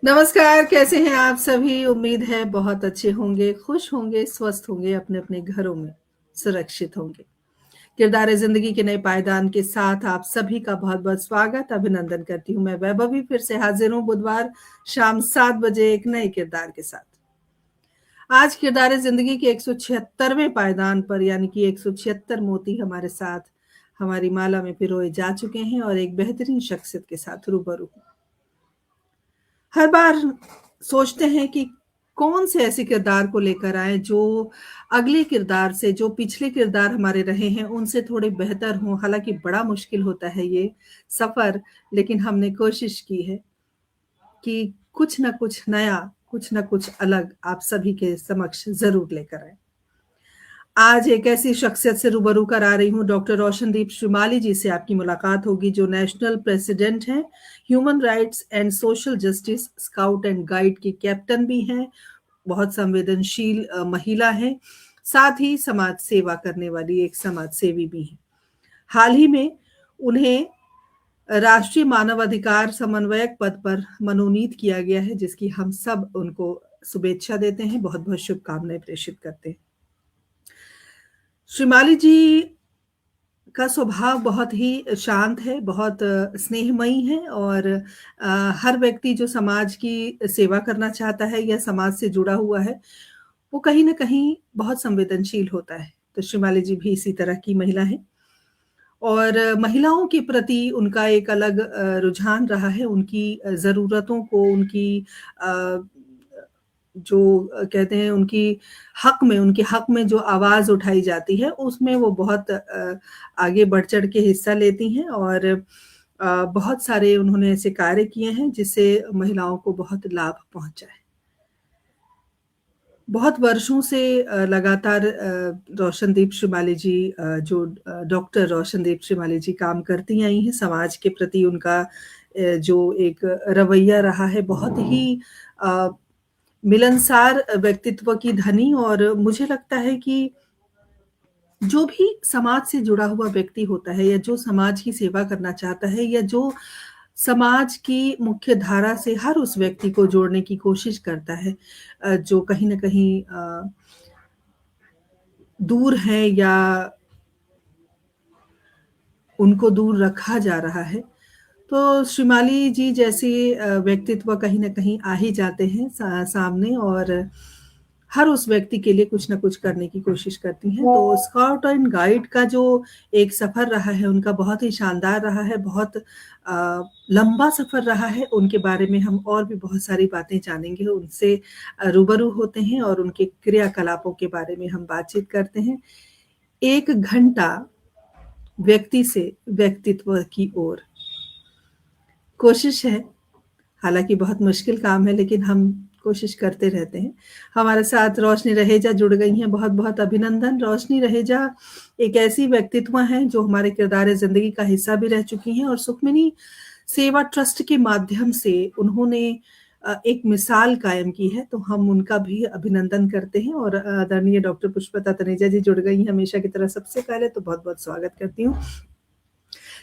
नमस्कार, कैसे हैं आप सभी? उम्मीद है बहुत अच्छे होंगे, खुश होंगे, स्वस्थ होंगे, अपने-अपने घरों में सुरक्षित होंगे। किरदार ज़िंदगी के नए पायदान के साथ आप सभी का बहुत-बहुत स्वागत, अभिनंदन करती हूँ। मैं वैभवी फिर से हाज़िर हूँ बुधवार शाम 7 बजे एक नए किरदार के साथ। आज किरदार ज़िंदगी के 176वें पायदान पर यानी कि 176 मोती हमारे साथ हमारी माला में पिरोए जा चुके हैं और एक बेहतरीन शख्सियत के साथ रूबरू हूँ। हर बार सोचते हैं कि कौन से ऐसे किरदार को लेकर आएँ जो अगले किरदार से जो पिछले किरदार हमारे रहे हैं उनसे थोड़े बेहतर हों। हालाँकि बड़ा मुश्किल होता है ये सफ़र, लेकिन हमने कोशिश की है कि कुछ न कुछ नया, कुछ न कुछ अलग आप सभी के समक्ष ज़रूर लेकर आएँ। आज एक ऐसी शख्सियत से रूबरू करा रही हूँ, डॉक्टर रोशनदीप श्रीमाली जी से आपकी मुलाकात होगी, जो नेशनल प्रेसिडेंट हैं, human rights and social justice scout and guide की कैप्टन भी हैं, बहुत संवेदनशील महिला हैं, साथ ही समाज सेवा करने वाली एक समाज सेवी भी हैं। हाल ही में उन्हें राष्ट्रीय मानवाधिकार समन्वयक पद पर मनोनीत किया गया है, जिसकी हम सब उनको शुभेच्छा देते हैं, बहुत-बहुत शुभकामनाएँ प्रेषित करते हैं। श्रीमाली जी का स्वभाव बहुत ही शांत है, बहुत स्नेहमयी है और हर व्यक्ति जो समाज की सेवा करना चाहता है या समाज से जुड़ा हुआ है, वो कहीं न कहीं बहुत संवेदनशील होता है। तो श्रीमाली जी भी इसी तरह की महिला हैं और महिलाओं के प्रति उनका एक अलग रुझान रहा है, उनकी ज़रूरतों को, उनकी अ, जो कहते हैं उनके हक में जो आवाज़ उठाई जाती है, उसमें वो बहुत आगे बढ़-चढ़ के हिस्सा लेती हैं और बहुत सारे उन्होंने ऐसे कार्य किए हैं, जिससे महिलाओं को बहुत लाभ पहुँचा है। बहुत वर्षों से लगातार रोशनदीप श्रीमाली जी डॉक्टर रोशनदीप श्रीमाली जी काम करती आई हैं, समाज के प्रति उनका जो एक रवैया रहा है, बहुत ही अ, मिलनसार व्यक्तित्व की धनी और मुझे लगता है कि जो भी समाज से जुड़ा हुआ व्यक्ति होता है या जो समाज की सेवा करना चाहता है या जो समाज की मुख्य धारा से हर उस व्यक्ति को जोड़ने की कोशिश करता है जो कहीं न कहीं दूर है या उनको दूर रखा जा रहा है। तो श्रीमाली जी जैसे व्यक्तित्व कहीं न कहीं आ ही जाते हैं सामने और हर उस व्यक्ति के लिए कुछ न कुछ करने की कोशिश करती हैं। तो स्काउट एंड गाइड का जो एक सफ़र रहा है, उनका बहुत ही शानदार रहा है, बहुत लंबा सफ़र रहा है। उनके बारे में हम और भी बहुत सारी बातें जानेंगे, उनसे रूबरू होते हैं और उनके क्रियाकलापों के बारे में हम बातचीत करते हैं। 1 घंटा व्यक्ति से व्यक्तित्व की ओर। कोशिश है, हालाँकि बहुत मुश्किल काम है लेकिन हम कोशिश करते रहते हैं। हमारे साथ रोशनी रहेजा जुड़ गई हैं, बहुत-बहुत अभिनंदन। रोशनी रहेजा एक ऐसी व्यक्तित्व हैं जो हमारे किरदार ज़िंदगी का हिस्सा भी रह चुकी हैं और सुखमनी सेवा ट्रस्ट के माध्यम से उन्होंने एक मिसाल कायम की है, तो हम उनका भी अभिनंदन करते हैं और आदरणीय डॉक्टर पुष्पलता तनेजा जी जुड़ गई हैं हमेशा की तरह सबसे पहले तो बहुत-बहुत स्वागत करती हूँ।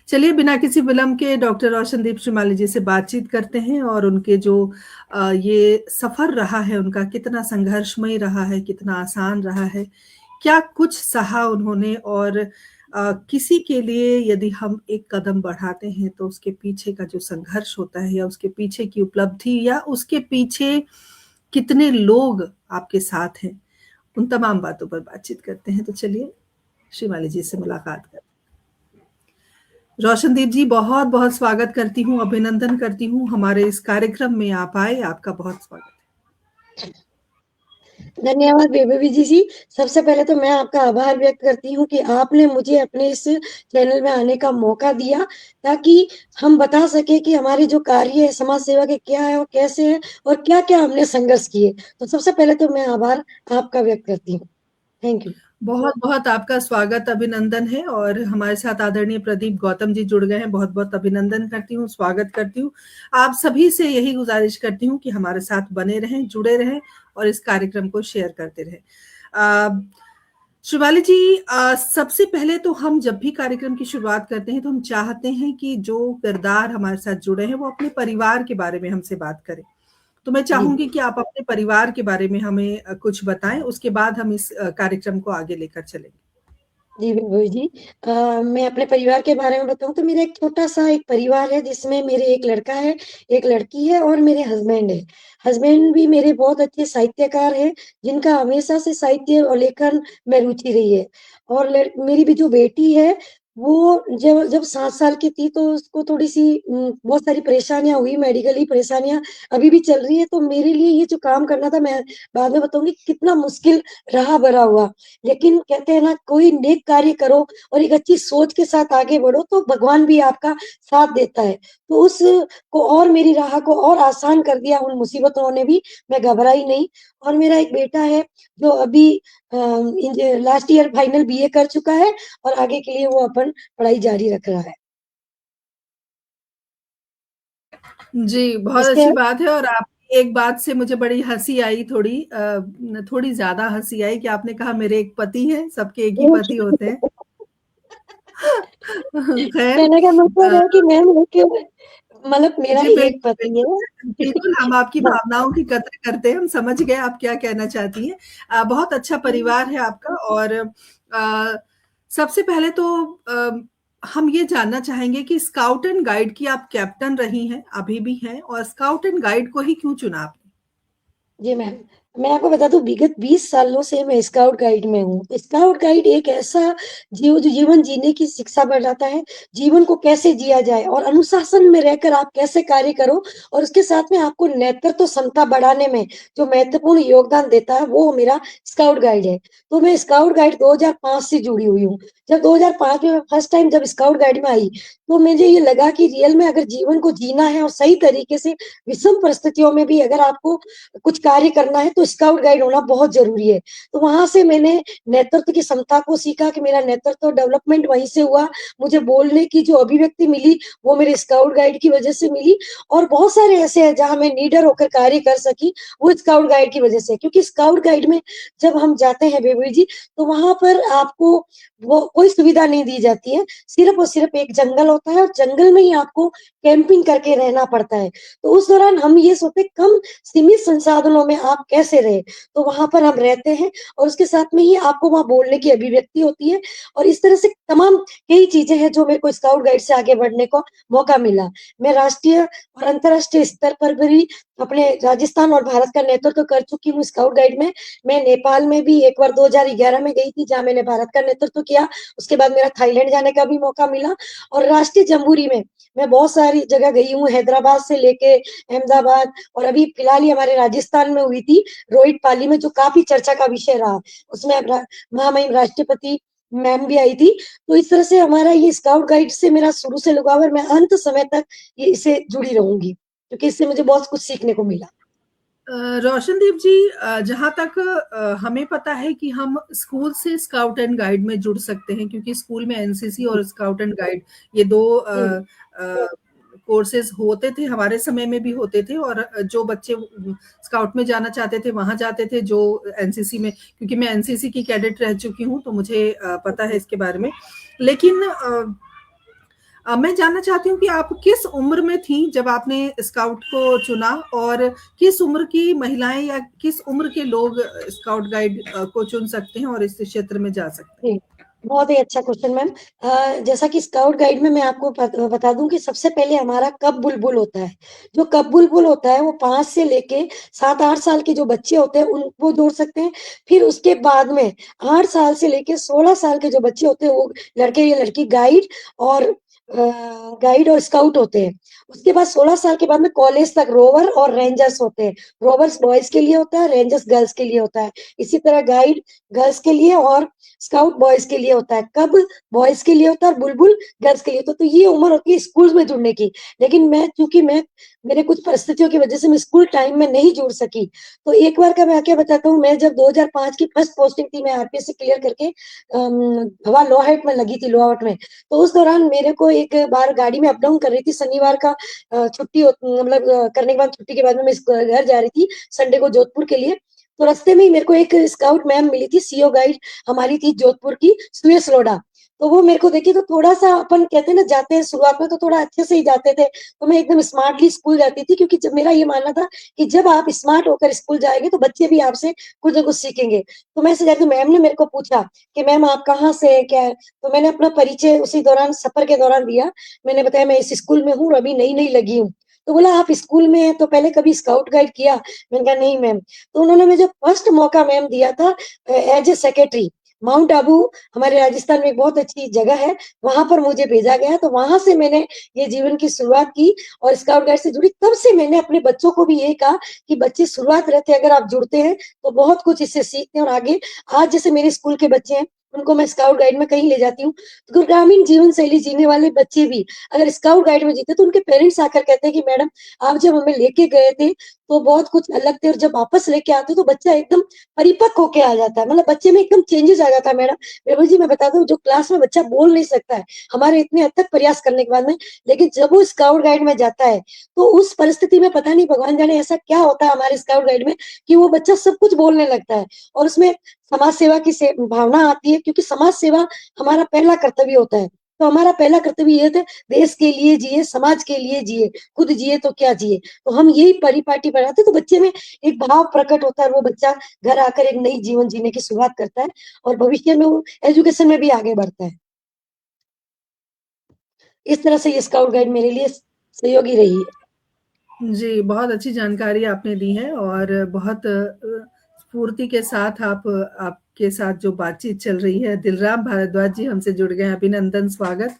चलिए बिना किसी विलंब के डॉक्टर रोशनदीप श्रीमाली जी से बातचीत करते हैं और उनके जो ये सफ़र रहा है उनका कितना संघर्षमय रहा है, कितना आसान रहा है, क्या कुछ सहा उन्होंने और किसी के लिए यदि हम एक कदम बढ़ाते हैं तो उसके पीछे का जो संघर्ष होता है या उसके पीछे की उपलब्धि या उसके पीछे कितने लोग आपके साथ हैं, उन तमाम बातों पर बातचीत करते हैं। तो चलिए श्रीमाली जी से मुलाकात करते हैं। रोशनदीप जी बहुत-बहुत स्वागत करती हूँ, अभिनंदन करती हूँ, हमारे इस कार्यक्रम में आप आए, आपका बहुत स्वागत है। धन्यवाद बेबी जी। सबसे पहले तो मैं आपका आभार व्यक्त करती हूँ कि आपने मुझे अपने इस चैनल में आने का मौका दिया, ताकि हम बता सकें कि हमारे जो कार्य है समाज सेवा के क्या है और कैसे हैं और क्या-क्या हमने संघर्ष किए। तो सबसे पहले तो मैं आभार आपका व्यक्त करती हूँ। Thank you. बहुत-बहुत आपका स्वागत, अभिनंदन है और हमारे साथ आदरणीय प्रदीप गौतम जी जुड़ गए हैं, बहुत-बहुत अभिनंदन करती हूँ, स्वागत करती हूँ। आप सभी से यही गुज़ारिश करती हूँ कि हमारे साथ बने रहें, जुड़े रहें और इस कार्यक्रम को शेयर करते रहें। शिवाली जी सबसे पहले तो हम जब भी कार्यक्रम की शुरुआत करते हैं, तो हम चाहते हैं कि जो किरदार हमारे साथ जुड़े हैं, वो अपने परिवार के बारे में हमसे बात करें। तो मैं जी। चाहूँगी कि आप अपने परिवार के बारे में हमें कुछ बताएँ, उसके बाद हम इस कार्यक्रम को आगे लेकर चलेंगे। जी, बिल्कुल जी। मैं अपने परिवार के बारे में बताऊँ तो मेरा एक छोटा-सा एक परिवार है जिसमें मेरे एक लड़का है, एक लड़की है और मेरे हस्बैंड है। हस्बैंड भी मेरे बहुत अच्छे साहित्यकार हैं, जिनका हमेशा से साहित्य और लेखन में रुचि रही है। और मेरी भी जो बेटी है, वो जब जब 7 साल की थी तो उसको थोड़ी-सी बहुत सारी परेशानियाँ हुई, मेडिकली परेशानियाँ अभी भी चल रही है। तो मेरे लिए ये जो काम करना था, मैं बाद में बताऊँगी कितना मुश्किल रहा भरा हुआ। लेकिन कहते हैं ना कोई नेक कार्य करो और एक अच्छी सोच के साथ आगे बढ़ो तो भगवान भी आपका साथ देता है। तो उस को और मेरी राह को और आसान कर दिया उन मुसीबतों ने भी, मैं घबराई नहीं। और मेरा एक बेटा है जो अभी लास्ट ईयर फाइनल बीए कर चुका है और आगे के लिए वो अपन पढ़ाई जारी रख रहा है। जी, बहुत इसके अच्छी बात है और आपकी एक बात से मुझे बड़ी हँसी आई थोड़ी ज़्यादा हँसी आई कि आपने कहा मेरे एक पति हैं, सबके एक ही पति होते हैं। खैर कहने का मतलब अ, है कि मैम देखिए मतलब मेरा जी, एक बिल्कुल, पति बिल्कुल। है। बिल्कुल, हम आपकी हाँ, भावनाओं की कदर करते हैं, हम समझ गए आप क्या कहना चाहती हैं। बहुत अच्छा परिवार है आपका और सबसे पहले तो हम ये जानना चाहेंगे कि स्काउट एंड गाइड की आप कैप्टन रही हैं, अभी भी हैं और स्काउट एंड गाइड को ही क्यों चुना आपने? जी मैम, मैं आपको बता दूँ विगत 20 सालों से मैं स्काउट गाइड में हूँ। स्काउट गाइड एक ऐसा जो जीवन जीने की शिक्षा बढ़ाता है, जीवन को कैसे जिया जाए और अनुशासन में रहकर आप कैसे कार्य करो और उसके साथ में आपको नेतृत्व क्षमता बढ़ाने में जो महत्वपूर्ण योगदान देता है, वो मेरा स्काउट गाइड है। तो मैं स्काउट गाइड 2005 से जुड़ी हुई हूँ। जब 2005 में मैं फर्स्ट टाइम जब स्काउट गाइड में आई, तो मुझे ये लगा कि रियल में अगर जीवन को जीना है और सही तरीके से विषम परिस्थितियों में भी अगर आपको कुछ कार्य करना है तो स्काउट गाइड होना बहुत ज़रूरी है। तो वहाँ से मैंने नेतृत्व की क्षमता को सीखा कि मेरा नेतृत्व डेवलपमेंट वहीं से हुआ। मुझे बोलने की जो अभिव्यक्ति मिली वो मेरे स्काउट गाइड की वज़ह से मिली और बहुत सारे ऐसे हैं जहाँ मैं निडर होकर कार्य कर सकी, वो स्काउट गाइड की वज़ह से। क्योंकि स्काउट गाइड में जब हम जाते हैं बेबी जी, तो वहाँ पर आपको वो कोई सुविधा नहीं दी जाती है। सिर्फ़ और सिर्फ़ एक जंगल होता है और जंगल में ही आपको कैंपिंग करके रहना पड़ता है। तो उस दौरान हम ये सोचते कम सीमित संसाधनों में आप कैसे रहे? तो वहाँ पर हम रहते हैं और उसके साथ में ही आपको वहाँ बोलने की अभिव्यक्ति होती है और इस तरह से तमाम कई चीज़ें हैं जो मेरे को स्काउट गाइड से आगे बढ़ने को मौका मिला। मैं राष्ट्रीय और अंतर्राष्ट्रीय स्तर पर भी अपने राजस्थान और भारत का नेतृत्व कर चुकी हूँ स्काउट गाइड में। मैं नेपाल में भी एक बार 2011 में गई थी जहाँ मैंने भारत का नेतृत्व किया। उसके बाद मेरा थाईलैंड जाने का भी मौका मिला और राष्ट्रीय जम्बूरी में मैं बहुत सारी जगह गई हूँ, हैदराबाद से लेके अहमदाबाद और अभी फिलहाल ही हमारे राजस्थान में हुई थी रोहित पाली में जो काफ़ी चर्चा का विषय रहा। उसमें अब महामहिम राष्ट्रपति मैम भी आई थी। तो इस तरह से हमारा ये स्काउट गाइड से मेरा शुरू से लगाव है और मैं अंत समय तक ये इससे जुड़ी रहूँगी, क्योंकि इससे मुझे बहुत कुछ सीखने को मिला। रोशनदीप जी जहाँ तक हमें पता है कि हम स्कूल से स्काउट एंड गाइड में जुड़ सकते हैं क्योंकि स्कूल में एनसीसी जी, और स्काउट एंड गाइड ये 2 जी, कोर्सेज़ होते थे, हमारे समय में भी होते थे और जो बच्चे स्काउट में जाना चाहते थे, वहाँ जाते थे, जो एनसीसी में क्योंकि मैं एनसीसी की कैडेट रह चुकी हूँ, तो मुझे पता है इसके बारे में। लेकिन मैं जानना चाहती हूँ कि आप किस उम्र में थीं जब आपने स्काउट को चुना और किस उम्र की महिलाएँ या किस उम्र के लोग स्काउट गाइड को चुन सकते हैं और इस क्षेत्र में जा सकते हैं? जी। बहुत ही अच्छा क्वेश्चन मैम। जैसा कि स्काउट गाइड में मैं आपको बता दूँ कि सबसे पहले हमारा कब बुलबुल होता है। जो कब बुलबुल होता है वो 5 से लेके 7-8 साल के जो बच्चे होते हैं उनको जोड़ सकते हैं। फिर उसके बाद में 8 साल से लेके 16 साल के जो बच्चे होते हैं वो लड़के या लड़की गाइड और स्काउट होते हैं। उसके बाद 16 साल के बाद में कॉलेज तक रोवर और रेंजर्स होते हैं। रोवर्स बॉयज़ के लिए होता है, रेंजर्स गर्ल्स के लिए होता है। इसी तरह गाइड गर्ल्स के लिए और स्काउट बॉयज़ के लिए होता है। कब बॉयज़ के लिए होता है और बुलबुल गर्ल्स के लिए होता है। तो ये उम्र होती है स्कूल में जुड़ने की। लेकिन चूँकि मैं मेरे कुछ परिस्थितियों की वजह से मैं स्कूल टाइम में नहीं जुड़ सकी। तो एक बार का मैं क्या बताता हूँ, मैं जब 2005 की फर्स्ट पोस्टिंग थी, मैं आरपीएससी क्लियर करके हवा लोहाट में लगी थी, लोहावट में। तो उस दौरान मेरे को एक बार गाड़ी में अप डाउन कर रही थी, शनिवार का छुट्टी मतलब करने के बाद छुट्टी के बाद में मैं घर जा रही थी, संडे को जोधपुर के लिए। तो रास्ते में ही मेरे को एक स्काउट मैम मिली थी, सीओ गाइड हमारी थी जोधपुर की सुयश लोढ़ा। तो वो मेरे को देखिए तो थोड़ा-सा अपन कहते हैं ना जाते हैं शुरुआत में तो थोड़ा अच्छे से ही जाते थे, तो मैं एकदम स्मार्टली स्कूल जाती थी क्योंकि जब मेरा ये मानना था कि जब आप स्मार्ट होकर स्कूल जाएँगे तो बच्चे भी आपसे कुछ न कुछ सीखेंगे। तो मैं ऐसे जाती हूँ, मैम ने मेरे को पूछा कि मैम आप कहाँ से हैं, क्या है? तो मैंने अपना परिचय उसी दौरान सफ़र के दौरान दिया। मैंने बताया मैं इस स्कूल में हूँ और अभी नई-नई लगी हूँ। तो बोला आप स्कूल में हैं तो पहले कभी स्काउट गाइड किया? मैंने कहा नहीं मैम। तो उन्होंने मुझे फर्स्ट मौका मैम दिया था as a secretary. Mount Abu हमारे राजस्थान में एक बहुत अच्छी जगह है, वहाँ पर मुझे भेजा गया तो वहाँ से मैंने ये जीवन की शुरुआत की और स्काउट गाइड से जुड़ी। तब से मैंने अपने बच्चों को भी यही कहा कि बच्चे शुरुआत रहते अगर आप जुड़ते हैं, तो बहुत कुछ इससे सीखते हैं और आगे आज जैसे मेरे स्कूल के बच्चे हैं, उनको मैं स्काउट गाइड में कहीं ले जाती हूँ, तो ग्रामीण जीवन शैली जीने वाले बच्चे भी अगर स्काउट गाइड में जीते तो उनके पेरेंट्स आकर कहते हैं कि मैडम आप जब हमें लेके गए थे, तो बहुत कुछ अलग थे और जब वापस लेके आते हो तो बच्चा एकदम परिपक्व होके आ जाता है। मतलब बच्चे में एकदम चेंजेस आ जाता है मैडम। बिल्कुल जी, मैं बता दूँ जो क्लास में बच्चा बोल नहीं सकता है, हमारे इतने हद तक प्रयास करने के बाद में, लेकिन जब वो स्काउट गाइड में जाता है, तो उस परिस्थिति में पता नहीं भगवान जाने ऐसा क्या होता है हमारे स्काउट गाइड में कि वो बच्चा सब कुछ बोलने लगता है और उसमें समाज सेवा की से भावना आती है क्योंकि समाज सेवा हमारा पहला कर्तव्य होता है। तो हमारा पहला कर्तव्य ये था देश के लिए जिए, समाज के लिए जिए, खुद जिए तो क्या जिए। तो हम यही परिपाटी बनाते तो बच्चे में एक भाव प्रकट होता है और वो बच्चा घर आकर एक नई जीवन जीने की शुरुआत करता है और भविष्य में वो एजुकेशन में भी आगे बढ़ता है। इस तरह से ये स्काउट गाइड मेरे लिए सहयोगी रही है। जी, बहुत अच्छी जानकारी आपने दी है और बहुत स्फूर्ति के साथ आपके साथ जो बातचीत चल रही है, दिलराम भारद्वाज जी हमसे जुड़ गए हैं, अभिनंदन, स्वागत।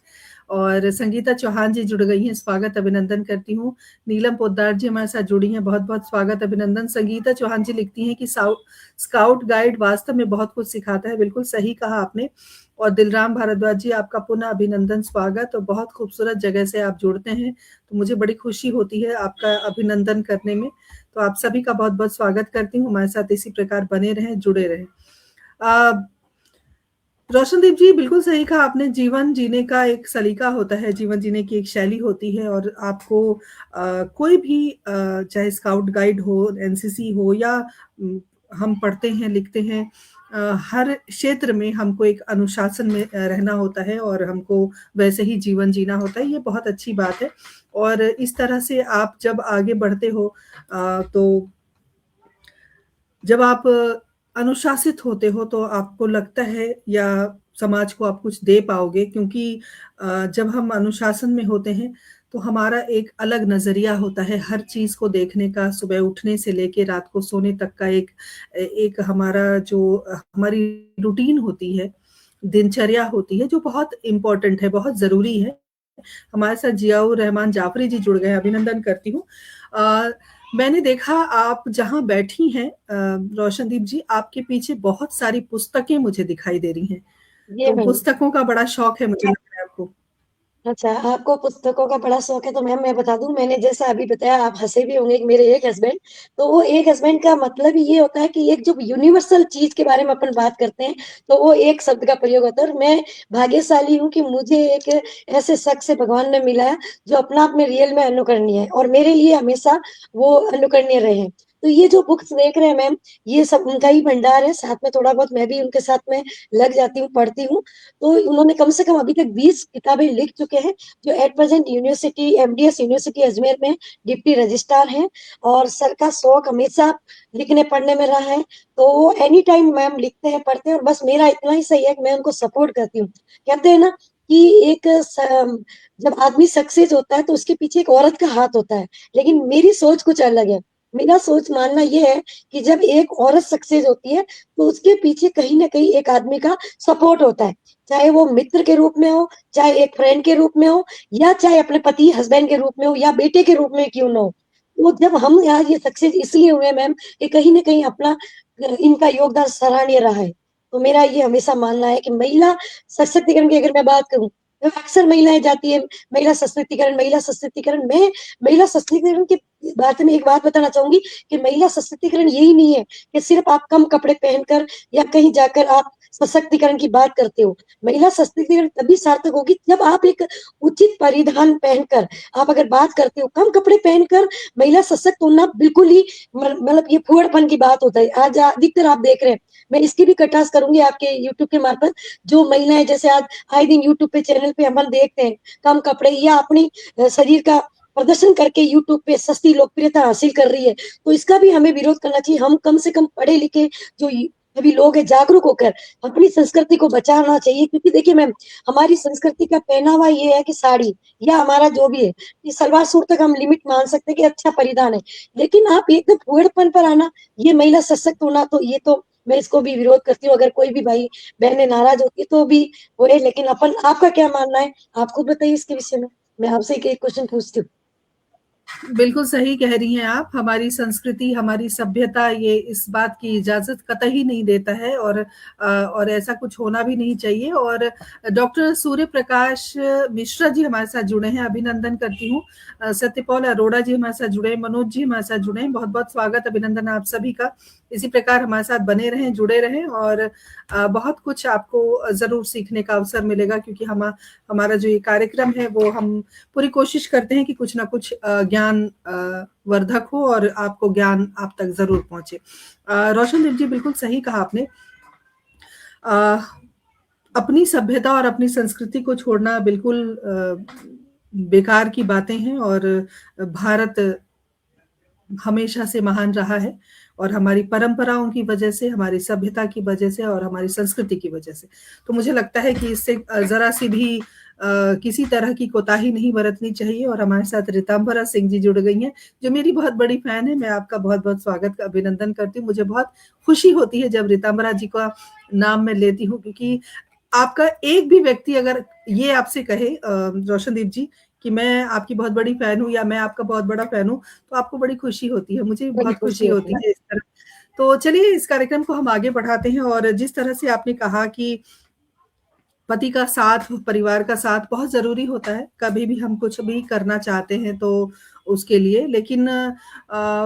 और संगीता चौहान जी जुड़ गई हैं, स्वागत, अभिनंदन करती हूँ। नीलम पोद्दार जी हमारे साथ जुड़ी हैं, बहुत-बहुत स्वागत, अभिनंदन। संगीता चौहान जी लिखती हैं कि स्काउट गाइड वास्तव में बहुत कुछ सिखाता है, बिल्कुल सही कहा आपने। और दिलराम भारद्वाज जी आपका पुनः अभिनंदन, स्वागत और बहुत खूबसूरत जगह से आप जुड़ते हैं, तो मुझे बड़ी खुशी होती है आपका अभिनंदन करने में। तो आप सभी का बहुत-बहुत स्वागत करती हूँ, हमारे साथ इसी प्रकार बने रहें, जुड़े रहें। रोशनदीप जी, बिल्कुल सही कहा आपने, जीवन जीने का एक सलीका होता है, जीवन जीने की एक शैली होती है और आपको कोई भी चाहे स्काउट गाइड हो, एनसीसी हो या हम पढ़ते हैं, लिखते हैं, हर क्षेत्र में हमको एक अनुशासन में रहना होता है और हमको वैसे ही जीवन जीना होता है, ये बहुत अच्छी बात है। और इस तरह से आप जब आगे बढ़ते हो तो जब आप अनुशासित होते हो तो आपको लगता है या समाज को आप कुछ दे पाओगे क्योंकि जब हम अनुशासन में होते हैं तो हमारा एक अलग नज़रिया होता है हर चीज़ को देखने का, सुबह उठने से लेके रात को सोने तक का एक एक हमारा जो हमारी रूटीन होती है, दिनचर्या होती है जो बहुत इम्पोर्टेंट है, बहुत ज़रूरी है। हमारे साथ जियाउर रहमान जाफ़री जी जुड़ गए हैं, अभिनंदन करती हूँ। मैंने देखा आप जहाँ बैठी हैं रोशनदीप जी, आपके पीछे बहुत सारी पुस्तकें मुझे दिखाई दे रही हैं। ये तो मैम पुस्तकों का बड़ा शौक है मुझे लग रहा है आपको। अच्छा, आपको पुस्तकों का बड़ा शौक है तो मैम मैं बता दूँ मैंने जैसा अभी बताया आप हँसे भी होंगे कि मेरे एक हस्बैंड, तो वो एक हस्बैंड का मतलब ही ये होता है कि एक जो यूनिवर्सल चीज़ के बारे में अपन बात करते हैं, तो वो एक शब्द का प्रयोग होता है और मैं भाग्यशाली हूँ कि मुझे एक ऐसे शख्स से भगवान ने मिलाया, जो अपने आप में रियल में अनुकरणीय है और मेरे लिए हमेशा वो अनुकरणीय रहे हैं। तो ये जो बुक्स देख रहे हैं मैम, ये सब उनका ही भंडार है, साथ में थोड़ा बहुत मैं भी उनके साथ में लग जाती हूँ, पढ़ती हूँ। तो उन्होंने कम से कम अभी तक 20 किताबें लिख चुके हैं, जो at present university MDS university Ajmer में डिप्टी रजिस्ट्रार हैं और सर का शौक हमेशा लिखने पढ़ने में रहा है। तो वो एनी टाइम मैम लिखते हैं, पढ़ते हैं और बस मेरा इतना ही सही है कि मैं उनको सपोर्ट करती हूँ। कहते हैं ना कि एक जब आदमी सक्सेस होता है तो उसके पीछे एक औरत का हाथ होता है, लेकिन मेरी सोच कुछ अलग है। मेरा सोच मानना ये है कि जब एक औरत सक्सेस होती है तो उसके पीछे कहीं ना कहीं एक आदमी का सपोर्ट होता है, चाहे वो मित्र के रूप में हो, चाहे एक फ्रेंड के रूप में हो या चाहे अपने पति हस्बैंड के रूप में हो या बेटे के रूप में क्यों ना हो। तो जब हम यहाँ ये सक्सेस इसलिए हुए मैम कि कहीं ना कहीं अपना इनका योगदान सराहनीय रहा है। तो मेरा ये हमेशा मानना है कि महिला सशक्तिकरण की अगर मैं बात करूं तो अक्सर महिलाएं जाती है महिला सशक्तिकरण में महिला सशक्तिकरण की बात में एक बात बताना चाहूंगी कि महिला सशक्तिकरण यही नहीं है कि सिर्फ आप कम कपड़े पहनकर या कहीं जाकर आप सशक्तिकरण की बात करते हो, महिला सशक्तिकरण तभी सार्थक होगी जब आप एक उचित परिधान पहनकर आप अगर बात करते हो, कम कपड़े पहनकर महिला सशक्त होना बिल्कुल ही मतलब ये फुहड़पन की बात होता है। आज अधिकतर आप देख रहे हैं, मैं इसकी भी कटास करूंगी आपके यूट्यूब के मार्फत, जो महिलाएं जैसे आज आए दिन यूट्यूब पे चैनल पे अपन देखते हैं, कम कपड़े या अपनी शरीर का प्रदर्शन करके यूट्यूब पे सस्ती लोकप्रियता हासिल कर रही है, तो इसका भी हमें विरोध करना चाहिए। हम कम से कम पढ़े लिखे जो सभी लोग हैं जागरूक होकर अपनी संस्कृति को बचाना चाहिए, क्योंकि देखिए मैम, हमारी संस्कृति का पहनावा ये है कि साड़ी या हमारा जो भी है, ये सलवार सूट तक हम लिमिट मान सकते हैं कि अच्छा परिधान है, लेकिन आप एकदम फुहड़पन पर आना, ये महिला सशक्त होना, तो ये तो मैं इसको भी विरोध करती हूँ। अगर कोई भी भाई बहनें नाराज होती तो भी हो, लेकिन अपन आपका क्या मानना है, आप खुद बताइए इसके विषय में। मैं आपसे एक क्वेश्चन पूछती हूँ। बिल्कुल सही कह रही हैं आप। हमारी संस्कृति, हमारी सभ्यता ये इस बात की इजाज़त कतई नहीं देता है, और ऐसा कुछ होना भी नहीं चाहिए। और डॉक्टर सूर्य प्रकाश मिश्रा जी हमारे साथ जुड़े हैं, अभिनंदन करती हूँ। सत्यपाल अरोड़ा जी हमारे साथ जुड़े हैं, मनोज जी हमारे साथ जुड़े हैं, बहुत-बहुत स्वागत, अभिनंदन आप सभी का। इसी प्रकार हमारे साथ बने रहें, जुड़े रहें, और बहुत कुछ आपको ज़रूर सीखने का अवसर मिलेगा, क्योंकि हमारा जो ये कार्यक्रम है वो हम पूरी कोशिश करते हैं कि कुछ ना कुछ ज्ञान वर्धक हो और आपको ज्ञान आप तक जरूर पहुंचे। रोशनदीप जी, बिल्कुल सही कहा आपने। अपनी सभ्यता और अपनी संस्कृति को छोड़ना बिल्कुल बेकार की बातें हैं, और भारत हमेशा से महान रहा है, और हमारी परंपराओं की वजह से, हमारी सभ्यता की वजह से और हमारी संस्कृति की वजह से। तो मुझे लगता है कि इससे जरा सी भी किसी तरह की कोताही नहीं बरतनी चाहिए। और हमारे साथ रितंभरा सिंह जी जुड़ गई हैं, जो मेरी बहुत बड़ी फैन है। मैं आपका बहुत-बहुत स्वागत, अभिनंदन करती हूँ। मुझे बहुत खुशी होती है जब रितंभरा जी का नाम मैं लेती हूँ, क्योंकि आपका एक भी व्यक्ति अगर ये आपसे कहे रोशनदीप जी कि मैं आपकी बहुत बड़ी फैन हूँ या मैं आपका बहुत बड़ा फैन हूँ, तो आपको बड़ी खुशी होती है। मुझे भी बड़ी बहुत खुशी खुशी होती होती है। है इस तरह। तो चलिए इस कार्यक्रम को हम आगे बढ़ाते हैं, और जिस तरह से आपने कहा कि पति का साथ, परिवार का साथ बहुत ज़रूरी होता है। कभी भी हम कुछ भी करना चाहते हैं तो उसके लिए, लेकिन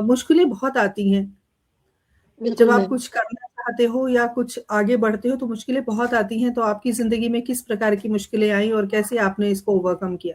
मुश्किलें बहुत आती हैं। जब बिल्कुल आप मैम। कुछ करना चाहते हो या कुछ आगे बढ़ते हो तो मुश्किलें बहुत आती हैं। तो आपकी ज़िंदगी में किस प्रकार की मुश्किलें आई और कैसे आपने इसको ओवरकम किया?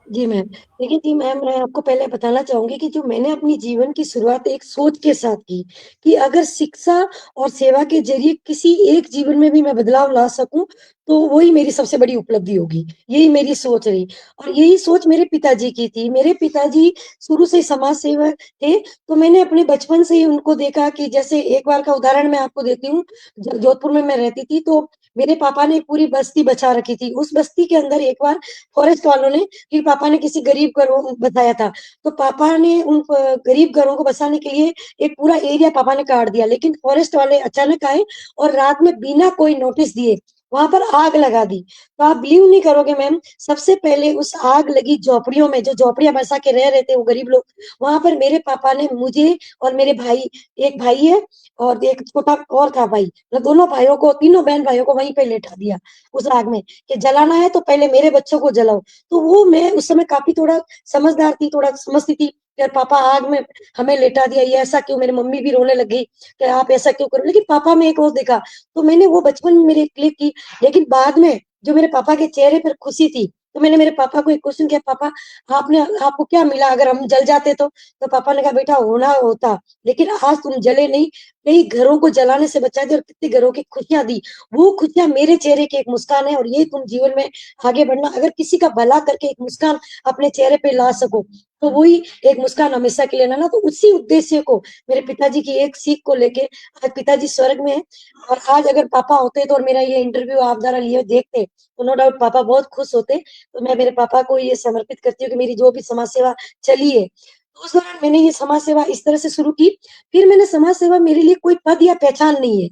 जी मैम। देखिए जी मैम, मैं आपको पहले बताना चाहूँगी कि जो मैंने अपनी जीवन की शुरुआत एक सोच के साथ की, कि अगर शिक्षा और सेवा के ज़रिए किसी एक जीवन में भी मैं बदलाव ला सकूँ, तो वही मेरी सबसे बड़ी उपलब्धि होगी। यही मेरी सोच रही, और यही सोच मेरे पिताजी की थी। मेरे पिताजी शुरू से समाज सेवक थे, तो मैंने अपने बचपन से ही उनको देखा कि जैसे एक बार का उदाहरण मैं आपको देती हूँ। जोधपुर में मैं रहती थी, तो मेरे पापा ने एक पूरी बस्ती बचा रखी थी। उस बस्ती के अंदर एक बार फॉरेस्ट वालों ने, फिर पापा ने किसी गरीब घरों को बताया था, तो पापा ने उन गरीब घरों को बसाने के लिए एक पूरा एरिया पापा ने काट दिया, लेकिन फॉरेस्ट वाले अचानक आए और रात में बिना कोई नोटिस दिए वहां पर आग लगा दी। तो आप बिलीव नहीं करोगे मैम, सबसे पहले उस आग लगी झोपड़ियों में, जो झोपड़ियां बसा के रह रहे थे वो गरीब लोग, वहां पर मेरे पापा ने मुझे और मेरे भाई, एक भाई है और एक छोटा और था भाई, मतलब दोनों भाइयों को, तीनों बहन भाइयों को वहीं पे लेटा दिया उस आग में, कि जलाना है तो पहले मेरे बच्चों को जलाओ। तो वो, मैं उस समय काफ़ी थोड़ा समझदार थी, थोड़ा समझती थी। यार पापा आग में हमें लेटा दिया, ये ऐसा क्यों? मेरी मम्मी भी रोने लग गई कि आप ऐसा क्यों करो? लेकिन पापा में एक और देखा, तो मैंने वो बचपन में मेरी क्लिक की। लेकिन बाद में जो मेरे पापा के चेहरे पर खुशी थी, तो मैंने मेरे पापा को एक क्वेश्चन किया, पापा आपने, आपको क्या मिला अगर हम जल जाते तो? तो पापा ने कहा, बेटा होना होता, लेकिन आज तुम जले नहीं, कई घरों को जलाने से बचा दिया और कितने घरों की खुशियाँ दी। वो खुशियाँ मेरे चेहरे की एक मुस्कान है, और यही तुम जीवन में आगे बढ़ना। अगर किसी का भला करके एक मुस्कान अपने चेहरे पे ला सको, तो वही एक मुस्कान हमेशा के लिए लाना। तो उसी उद्देश्य को, मेरे पिताजी की एक सीख को लेके आज पिताजी स्वर्ग में हैं, और आज अगर पापा होते तो और मेरा ये इंटरव्यू आप द्वारा लिए देखते, तो नो डाउट पापा बहुत खुश होते। तो मैं मेरे पापा को ये समर्पित करती हूँ कि मेरी जो भी समाज सेवा चली है, तो उस दौरान मैंने ये समाज सेवा इस तरह से शुरू की। फिर मैंने समाज सेवा, मेरे लिए कोई पद या पहचान नहीं है,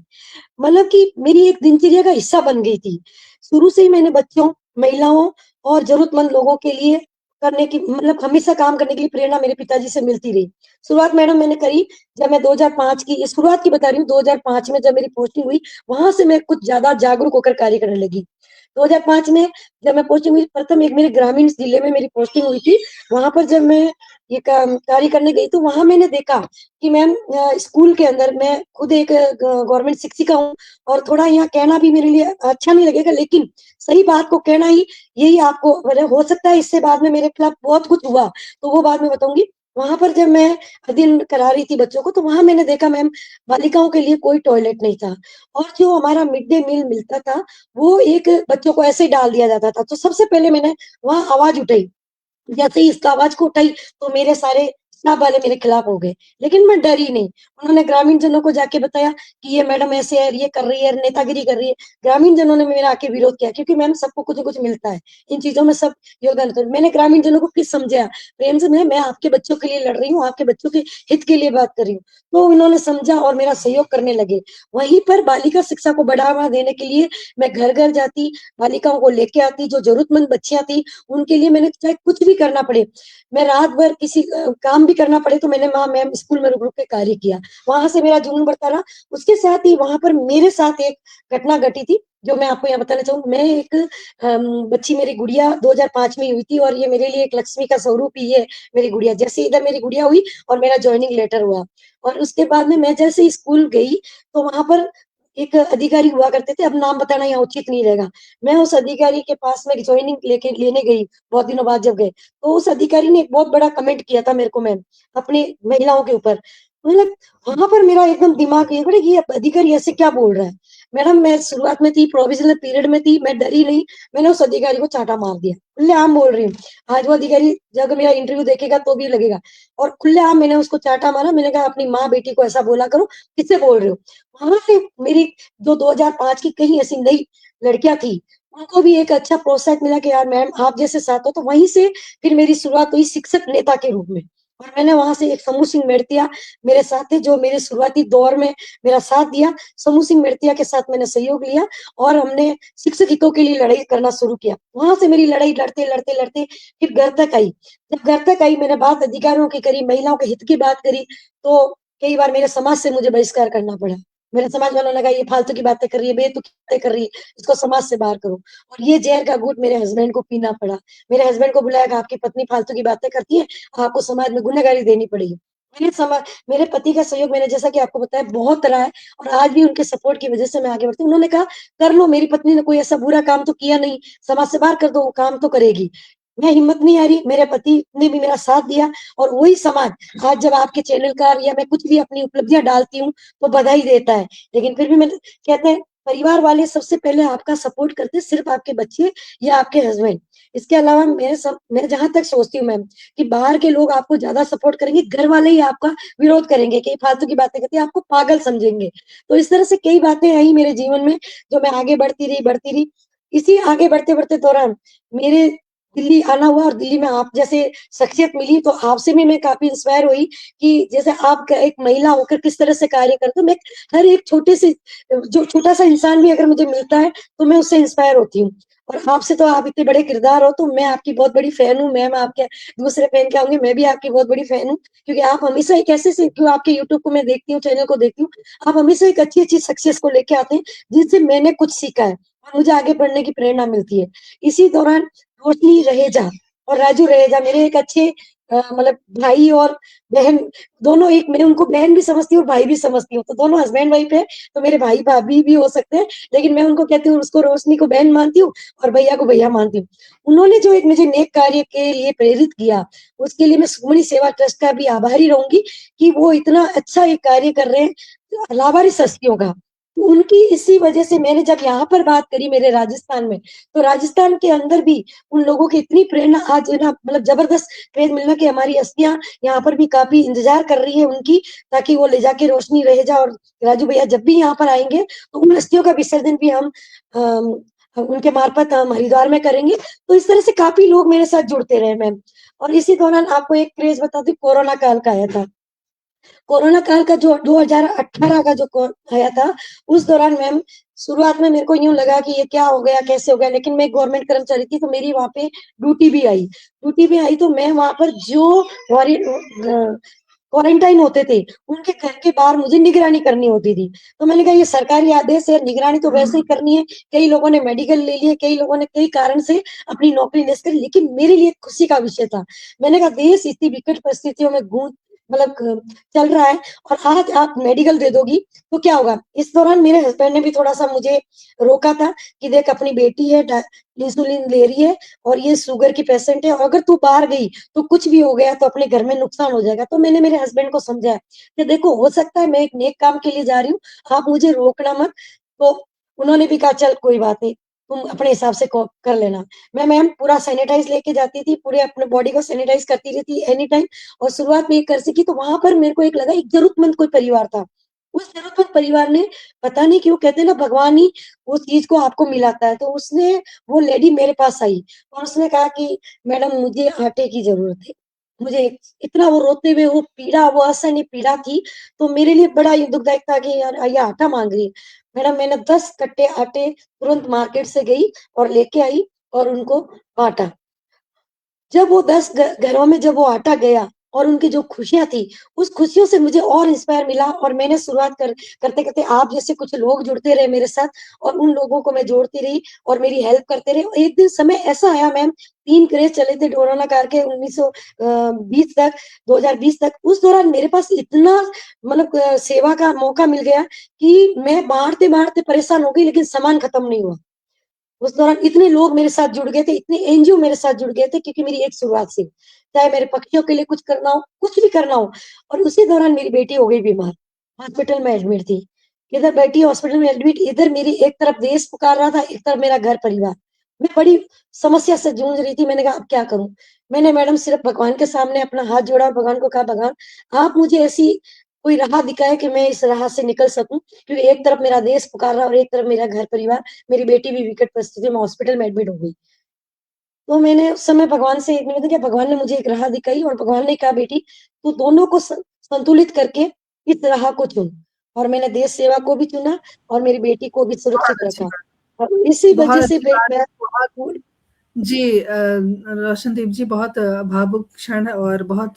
मतलब कि मेरी एक दिनचर्या का हिस्सा बन गई थी। शुरू से ही मैंने बच्चों, महिलाओं और ज़रूरतमंद लोगों के लिए करने की, मतलब हमेशा काम करने के लिए प्रेरणा मेरे पिताजी से मिलती रही। शुरुआत मैडम मैंने करी जब मैं 2005 की, ये शुरुआत की बता रही हूँ, 2005 में जब मेरी पोस्टिंग हुई, वहाँ से मैं कुछ ज़्यादा जागरूक होकर कार्य करने लगी। 2005 में जब मैं पोस्टिंग हुई, प्रथम एक मेरे ग्रामीण जिले में मेरी पोस्टिंग हुई थी। वहाँ पर जब मैं ये कार्य करने गई तो वहाँ मैंने देखा कि मैम स्कूल के अंदर मैं खुद एक गवर्नमेंट शिक्षिका हूँ और थोड़ा यहाँ कहना भी मेरे लिए अच्छा नहीं लगेगा, लेकिन सही बात को कहना ही यही आपको मतलब हो सकता है इससे बाद में मेरे खिलाफ बहुत कुछ हुआ, तो वो बाद में बताऊँगी। वहाँ पर जब मैं अध्ययन करा रही थी बच्चों को, तो वहाँ मैंने देखा मैम बालिकाओं के लिए कोई टॉयलेट नहीं था और जो हमारा मिड डे मील मिलता था, वो एक बच्चों को ऐसे ही डाल दिया जाता था। तो सबसे पहले मैंने वहाँ आवाज़ उठाई। जैसे ही इस आवाज़ को उठाई तो मेरे सारे स्टाफ वाले मेरे खिलाफ हो गए, लेकिन मैं डरी नहीं। उन्होंने ग्रामीण जनों को जाके बताया कि ये मैडम ऐसे है, ये कर रही है, नेतागिरी कर रही है। ग्रामीण जनों ने मेरा आके विरोध किया क्योंकि मैम सबको कुछ न कुछ मिलता है। इन चीज़ों में सब योगदान होता है। मैंने ग्रामीण जनों को फिर समझाया, प्रेम से मैं आपके बच्चों के लिए लड़ रही हूँ, आपके बच्चों के हित के लिए बात कर रही हूँ। तो उन्होंने समझा और मेरा सहयोग करने लगे। वहीं पर बालिका शिक्षा को बढ़ावा देने के लिए मैं घर-घर जाती, बालिकाओं को लेके आती, जो ज़रूरतमंद बच्चियाँ थी, उनके लिए मैंने चाहे कुछ भी करना पड़े, मैं रात भर किसी काम भी करना पड़े तो मैंने वहाँ मैम स्कूल में रुक-रुक के कार्य किया। वहाँ से मेरा जुनून बढ़ता रहा। उसके साथ ही वहाँ पर मेरे साथ एक घटना घटी थी, जो मैं आपको यहाँ बताना चाहूँगी। मैं एक बच्ची मेरी गुड़िया 2005 में हुई थी और ये मेरे लिए एक लक्ष्मी का स्वरूप ही है मेरी गुड़िया। जैसे इधर मेरी गुड़िया हुई और मेरा जॉइनिंग लेटर हुआ और उसके बाद में मैं जैसे ही स्कूल गई, तो वहाँ पर एक अधिकारी हुआ करते थे, अब नाम बताना यहाँ उचित नहीं रहेगा। मैं उस अधिकारी के पास में जॉइनिंग लेने गई, बहुत दिनों बाद जब गए, तो उस अधिकारी ने एक बहुत बड़ा कमेंट किया था मेरे को मैम, अपनी महिलाओं के ऊपर। मतलब वहाँ पर मेरा एकदम दिमाग ये ये अधिकारी ऐसे क्या बोल रहा है? मैडम मैं शुरुआत में थी, प्रोविज़नल पीरियड में थी, मैं डरी नहीं, मैंने उस अधिकारी को चाँटा मार दिया। खुलेआम बोल रही हूँ। आज वो अधिकारी जब मेरा इंटरव्यू देखेगा तो भी लगेगा और खुलेआम मैंने उसको चाँटा मारा, मैंने कहा अपनी माँ-बेटी को ऐसा बोला करो, किससे बोल रहे हो? वहाँ से मेरी जो 2005 की कई ऐसी नई लड़कियाँ थी, उनको भी एक अच्छा प्रोत्साहन मिला कि यार मैम आप जैसे साथ हो, तो वहीं से फिर मेरी शुरुआत हुई शिक्षक नेता के रूप में। और मैंने वहाँ से एक समूह सिंह मेड़तिया मेरे साथ थे, जो मेरे शुरुआती दौर में मेरा साथ दिया। समूह सिंह मेड़तिया के साथ मैंने सहयोग लिया और हमने शिक्षक हितों के लिए लड़ाई करना शुरू किया। वहाँ से मेरी लड़ाई लड़ते फिर घर तक आई। जब घर तक आई मैंने बात अधिकारों की करी, महिलाओं के हित की बात करी, तो कई बार मेरे समाज से मुझे बहिष्कार करना पड़ा। मेरे समाज वालों ने कहा ये फालतू की बातें कर रही है, बेतुकी बातें कर रही है, इसको समाज से बाहर करो। और ये ज़हर का घूँट मेरे हस्बैंड को पीना पड़ा। मेरे हस्बैंड को बुलाया कि आपकी पत्नी फालतू की बातें करती है, आपको समाज में गुनाहगारी देनी पड़ेगी। मेरे पति का सहयोग मैंने जैसा कि आपको बताया बहुत रहा है और आज भी उनके सपोर्ट की वज़ह से मैं आगे बढ़ती हूँ। उन्होंने कहा, "कर लो, मेरी पत्नी ने कोई ऐसा बुरा काम तो किया नहीं, समाज से बाहर कर दो, वो काम तो करेगी।" मैं हिम्मत नहीं हारी, मेरे पति ने भी मेरा साथ दिया और वही समाज आज जब आपके चैनल का या मैं कुछ भी अपनी उपलब्धियाँ डालती हूँ, तो बधाई देता है। लेकिन फिर भी मैं कहते हैं परिवार वाले सबसे पहले आपका सपोर्ट करते हैं, सिर्फ़ आपके बच्चे या आपके हस्बैंड। इसके अलावा मैं जहाँ तक सोचती हूँ मैम कि बाहर के लोग आपको ज़्यादा सपोर्ट करेंगे, घर वाले ही आपका विरोध करेंगे कि फालतू की बातें करती है, आपको पागल समझेंगे। तो इस तरह से कई बातें आई मेरे जीवन में, जो मैं आगे बढ़ती रही। इसी आगे बढ़ते-बढ़ते दौरान मेरे दिल्ली आना हुआ और दिल्ली में आप जैसे शख्सियत मिली, तो आपसे भी मैं काफ़ी इंस्पायर हुई कि जैसे आप क एक महिला होकर किस तरह से कार्य करते हो। मैं हर एक छोटे से जो छोटा-सा इंसान भी अगर मुझे मिलता है, तो मैं उससे इंस्पायर होती हूँ। और आपसे तो आप इतने बड़े किरदार हो, तो मैं आपकी बहुत बड़ी फ़ैन हूँ। मैम आपके दूसरे फ़ैन क्या होंगे, मैं भी आपकी बहुत बड़ी फ़ैन हूँ, क्योंकि आप हमेशा एक ऐसे से क्यों आपके यूट्यूब को मैं देखती हूँ, चैनल को देखती हूँ, आप हमेशा एक अच्छी-अच्छी सक्सेस को लेके आते हैं, जिनसे मैंने कुछ सीखा है और मुझे आगे बढ़ने की प्रेरणा मिलती है। इसी दौरान रोशनी रहेजा और राजू रहेजा मेरे एक अच्छे मतलब भाई और बहन दोनों एक मैं उनको बहन भी समझती हूँ और भाई भी समझती हूँ। तो दोनों हस्बैंड वाइफ है, तो मेरे भाई-भाभी भी हो सकते हैं, लेकिन मैं उनको कहती हूँ उसको रोशनी को बहन मानती हूँ और भैया को भैया मानती हूँ। उन्होंने जो एक मुझे नेक कार्य के लिए प्रेरित किया, उसके लिए मैं सुमनी सेवा ट्रस्ट का भी आभारी रहूँगी कि वो इतना अच्छा एक कार्य कर रहे हैं लावारिस हस्तियों का। तो उनकी इसी वजह से मैंने जब यहाँ पर बात करी मेरे राजस्थान में, तो राजस्थान के अंदर भी उन लोगों की इतनी प्रेरणा आज है ना मतलब ज़बरदस्त क्रेज़ मिलना कि हमारी हस्तियाँ यहाँ पर भी काफ़ी इंतज़ार कर रही है उनकी, ताकि वो ले जाके रोशनी रहेजा और राजू भैया जब भी यहाँ पर आएँगे, तो उन हस्तियों का विसर्जन भी उनके मार्फत हम हरिद्वार में करेंगे। तो इस तरह से काफ़ी लोग मेरे साथ जुड़ते रहे मैम। और इसी दौरान आपको एक क्रेज़ बता दूँ कोरोना काल का आया था। कोरोना काल का जो 2018 का जो आया था, उस दौरान मैम शुरुआत में मेरे को यूँ लगा कि ये क्या हो गया, कैसे हो गया? लेकिन मैं गवर्नमेंट कर्मचारी थी, तो मेरी वहाँ पे ड्यूटी भी आई। ड्यूटी भी आई तो मैं वहाँ पर जो हमारी क्वारंटाइन होते थे, उनके घर के बाहर मुझे निगरानी करनी होती थी। तो मैंने कहा ये सरकारी आदेश है, निगरानी तो वैसे ही करनी है। कई लोगों ने मेडिकल ले लिए, कई लोगों ने कई कारण से अपनी नौकरी लेस करी, लेकिन मेरे लिए खुशी का विषय था। मैंने कहा देश इतनी विकट परिस्थितियों में चल रहा है और आज आप मेडिकल दे दोगी तो क्या होगा। इस दौरान मेरे हस्बैंड ने भी थोड़ा-सा मुझे रोका था कि देख अपनी बेटी है, इंसुलिन ले रही है और ये शुगर की पेशेंट है, और अगर तू बाहर गई तो कुछ भी हो गया तो अपने घर में नुकसान हो जाएगा। तो मैंने मेरे हस्बैंड को समझाया कि देखो हो सकता है मैं एक नेक काम के लिए जा रही हूँ, आप मुझे रोकना मत। तो उन्होंने भी कहा चल कोई बात नहीं, तुम अपने हिसाब से कर लेना। मैं मैम पूरा सैनिटाइज लेके जाती थी, पूरे अपने बॉडी को सैनिटाइज करती रहती एनी टाइम, और शुरुआत में ये कर सीखी। तो वहां पर मेरे को एक लगा एक जरूरतमंद कोई परिवार था। उस जरूरतमंद परिवार ने, पता नहीं क्यों, कहते हैं ना भगवान ही उस चीज को आपको मिलाता है, तो उसने, वो लेडी मेरे पास आई और उसने कहा कि मैडम मुझे आटे की जरूरत है। मुझे इतना, वो रोते हुए, वो पीड़ा, वो असहनीय पीड़ा थी। तो मेरे लिए बड़ा ही दुखदायक था कि यार ये आटा मांग रही है। मैडम मैंने 10 कट्टे आटे तुरंत मार्केट से गई और लेके आई और उनको बांटा। जब वो 10 घरों में जब वो आटा गया और उनकी जो खुशियाँ थी, उस खुशियों से मुझे और इंस्पायर मिला, और मैंने शुरुआत करते-करते आप जैसे कुछ लोग जुड़ते रहे मेरे साथ, और उन लोगों को मैं जोड़ती रही और मेरी हेल्प करते रहे। और एक दिन समय ऐसा आया मैम, 3 क्रेज़ चले थे कोरोना काल के 20 तक, 2020 तक। उस दौरान मेरे पास इतना सेवा का मौका मिल गया कि मैं बाँटते-बाँटते परेशान हो गई, लेकिन सामान खत्म नहीं हुआ। उस दौरान इतने लोग मेरे साथ जुड़ गए थे, इतने एनजीओ मेरे साथ जुड़ गए थे, क्योंकि मेरी एक शुरुआत से, चाहे मेरे पक्षियों के लिए कुछ करना हो, कुछ भी करना हो। और उसी दौरान मेरी बेटी हो गई बीमार, हॉस्पिटल में एडमिट थी। इधर बेटी हॉस्पिटल में एडमिट, इधर मेरी एक तरफ देश पुकार रहा था, एक तरफ मेरा घर परिवार। मैं बड़ी समस्या से जूझ रही थी, मैंने कहा अब क्या करूँ? मैंने मैडम सिर्फ भगवान के सामने अपना हाथ जोड़ा और भगवान को कहा, भगवान आप मुझे ऐसी कोई राह दिखाएँ कि मैं इस राह से निकल सकूँ, क्योंकि एक तरफ मेरा देश पुकार रहा है और एक तरफ मेरा घर परिवार। मेरी बेटी भी विकट परिस्थितियों में हॉस्पिटल में एडमिट हो गई। तो मैंने उस समय भगवान से एक निवेदन किया, भगवान ने मुझे एक राह दिखाई और भगवान ने कहा बेटी तू दोनों को संतुलित करके इस राह को चुन। और मैंने देश सेवा को भी चुना और मेरी बेटी को भी बहुत सुरक्षित अच्छी रखा। बात। और इसी बहुत वजह से अच्छी बात है। बहुत मैं जी, रोशनदीप जी, बहुत भावुक क्षण और बहुत